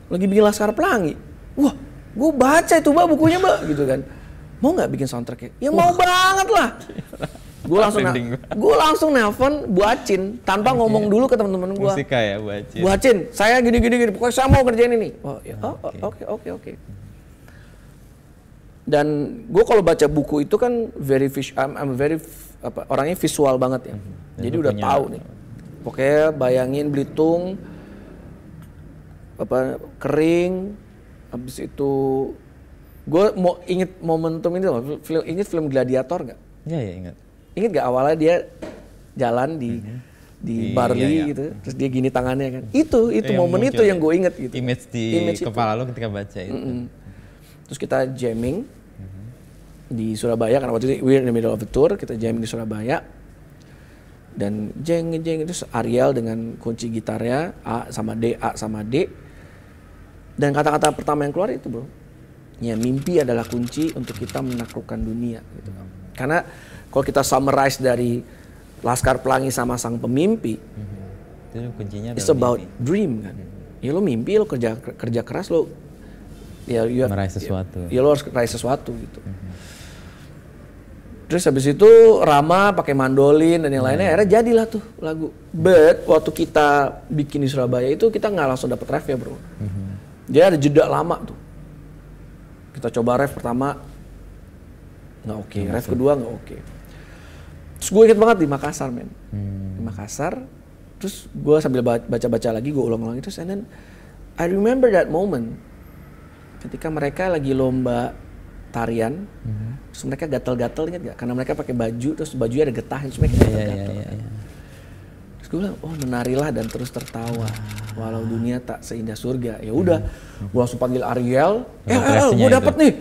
S2: Lagi bikin Laskar Pelangi. Wah, gue baca itu mbak bukunya mbak gitu kan. Mau nggak bikin soundtracknya? Ya mau banget lah. Gue langsung nelpon Buacin tanpa ngomong dulu ke teman-teman gue.
S1: Musika ya Buacin.
S2: Buacin, saya gini. Pokoknya saya mau kerjain ini. Oh ya, oke. Dan gue kalau baca buku itu kan orangnya visual banget ya. Jadi udah tahu nih. Pokoknya bayangin Belitung kering, habis itu gue mau inget momentum ini loh. Inget film Gladiator nggak?
S1: Iya ingat.
S2: Ingat gak awalnya dia jalan di Barley gitu, terus dia gini tangannya kan. Itu momen itu yang gue inget gitu.
S1: Image kepala lo ketika baca itu.
S2: Terus kita jamming di Surabaya karena waktu itu we're in the middle of the tour, kita jamming di Surabaya. Dan jeng itu Ariel dengan kunci gitarnya A sama D. Dan kata-kata pertama yang keluar itu bro, ya mimpi adalah kunci untuk kita menaklukkan dunia gitu. Karena kalau kita summarize dari Laskar Pelangi sama Sang Pemimpi,
S1: itu kuncinya
S2: it's about dream kan. Ya lo mimpi, lo kerja keras, lo
S1: meraih sesuatu.
S2: Ya lo harus meraih sesuatu gitu. Terus habis itu Rama pakai mandolin dan yang lainnya, akhirnya jadilah tuh lagu. But waktu kita bikin di Surabaya itu kita nggak langsung dapet ref ya bro. Dia ada jeda lama tuh. Kita coba ref pertama nggak oke, ref kedua nggak oke. Terus gue inget banget di Makassar men. Di Makassar, terus gue sambil baca-baca lagi, gue ulang-ulang itu, and then I remember that moment ketika mereka lagi lomba tarian, terus mereka gatel-gatel, inget gak? Karena mereka pakai baju, terus bajunya ada getahnya, terus mereka gatel-gatel. Terus gue bilang, menarilah dan terus tertawa, walau dunia tak seindah surga. Ya udah, gue langsung panggil Ariel, gue dapet nih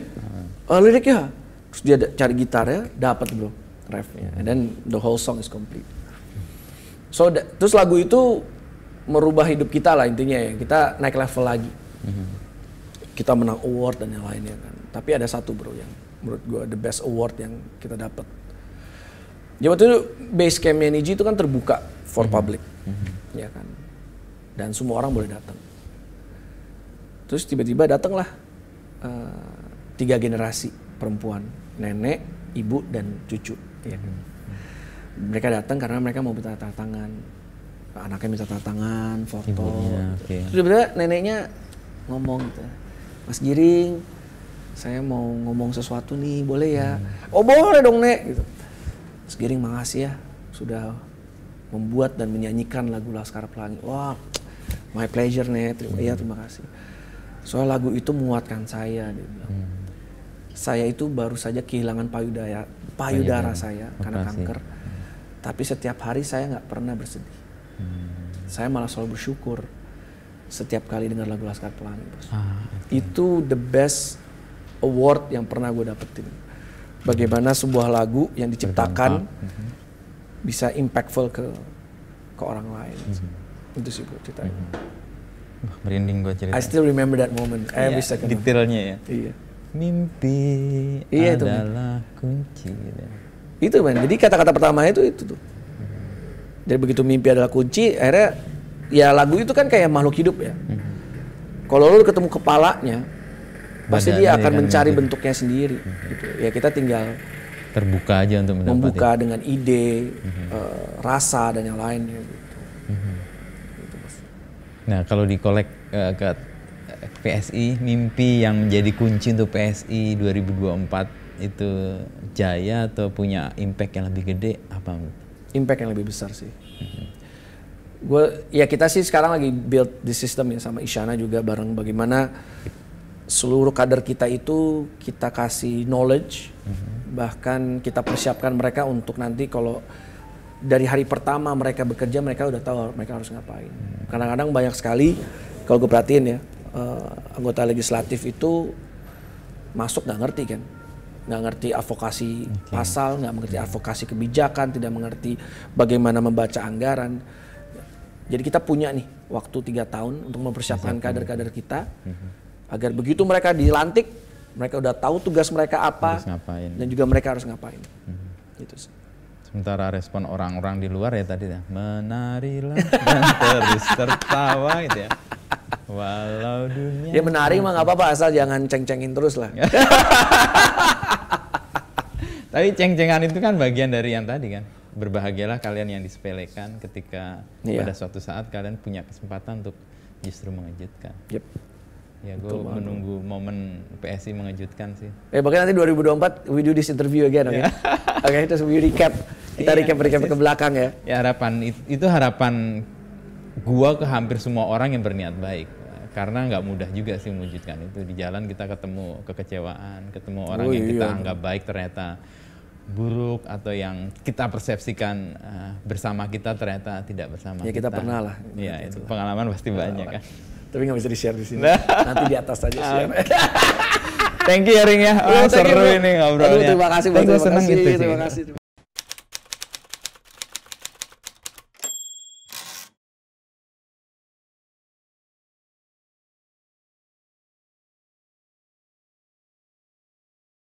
S2: liriknya. Terus dia cari gitarnya, dapat bro refnya, and then the whole song is complete. So terus lagu itu merubah hidup kita lah intinya ya, kita naik level lagi. Kita menang award dan yang lainnya kan. Tapi ada satu bro yang menurut gue the best award yang kita dapat. Ya waktu itu base campnya Niji itu kan terbuka for public, ya kan. Dan semua orang boleh datang. Terus tiba-tiba datanglah 3 generasi perempuan, nenek, ibu dan cucu. Ya. Mereka datang karena mereka mau minta tanda tangan, anaknya minta tanda tangan, foto.
S1: Ibunya,
S2: gitu. Terus tiba-tiba neneknya ngomong gitu, Mas Giring, saya mau ngomong sesuatu nih, boleh ya? Oh boleh dong nek. Gitu. Mas Giring makasih ya sudah membuat dan menyanyikan lagu Laskar Pelangi. Wah, my pleasure nek. Terima kasih. Soal lagu itu menguatkan saya, dia bilang. Saya itu baru saja kehilangan payudara saya karena kanker. Tapi setiap hari saya nggak pernah bersedih. Saya malah selalu bersyukur setiap kali dengar lagu Laskar Pelangi. Itu the best award yang pernah gue dapetin. bagaimana sebuah lagu yang diciptakan bisa impactful ke orang lain. Itu sih bro ceritanya.
S1: Merinding gue cerita.
S2: I still remember that moment every second.
S1: Detailnya ya.
S2: Iya.
S1: Mimpi adalah kunci.
S2: Itu man. Jadi kata-kata pertama itu tuh. Jadi begitu mimpi adalah kunci, akhirnya ya lagu itu kan kayak makhluk hidup ya. Kalau lu ketemu kepalanya, pasti dia akan mencari bentuknya sendiri. Gitu. Ya kita tinggal
S1: terbuka aja untuk
S2: membuka dengan ide, rasa dan yang lainnya. Gitu.
S1: Nah kalau dikolek ke PSI, mimpi yang menjadi kunci untuk PSI 2024 itu jaya atau punya impact yang lebih gede apa?
S2: Impact yang lebih besar sih. Kita sih sekarang lagi build the system ya sama Isyana juga bareng bagaimana seluruh kader kita itu kita kasih knowledge, bahkan kita persiapkan mereka untuk nanti kalau dari hari pertama mereka bekerja mereka udah tahu mereka harus ngapain. Kadang-kadang banyak sekali kalau gue perhatiin ya anggota legislatif itu masuk nggak ngerti kan, nggak ngerti advokasi pasal, nggak mengerti advokasi kebijakan, tidak mengerti bagaimana membaca anggaran. Jadi kita punya nih waktu 3 tahun untuk mempersiapkan kader-kader kita agar begitu mereka dilantik mereka udah tahu tugas mereka apa dan juga mereka harus ngapain. Gitu sih.
S1: Sementara respon orang-orang di luar ya tadi ya, menarilah dan terus tertawa gitu ya. Walau dunia.
S2: Ya menari mah nggak apa-apa asal jangan ceng-cengin terus lah.
S1: Tapi ceng-cengan itu kan bagian dari yang tadi kan. Berbahagialah kalian yang disepelekan ketika pada suatu saat kalian punya kesempatan untuk justru mengejutkan.
S2: Yep.
S1: Ya gue menunggu momen PSI mengejutkan sih.
S2: Bahkan nanti 2024 we do this interview again, oke? Oke, terus we recap. Kita recap ke belakang ya. Ya
S1: harapan gua ke hampir semua orang yang berniat baik. Karena nggak mudah juga sih mewujudkan itu. Di jalan kita ketemu kekecewaan, ketemu orang yang kita anggap baik ternyata buruk atau yang kita persepsikan bersama kita ternyata tidak bersama kita.
S2: Ya kita pernah lah.
S1: Ya itu pengalaman pasti banyak kan.
S2: Tapi nggak bisa di-share di sini. Nanti di atas aja share.
S1: Thank you ya Ring ya. Seru ini ngobrolnya.
S2: Terima kasih.
S1: Terima kasih.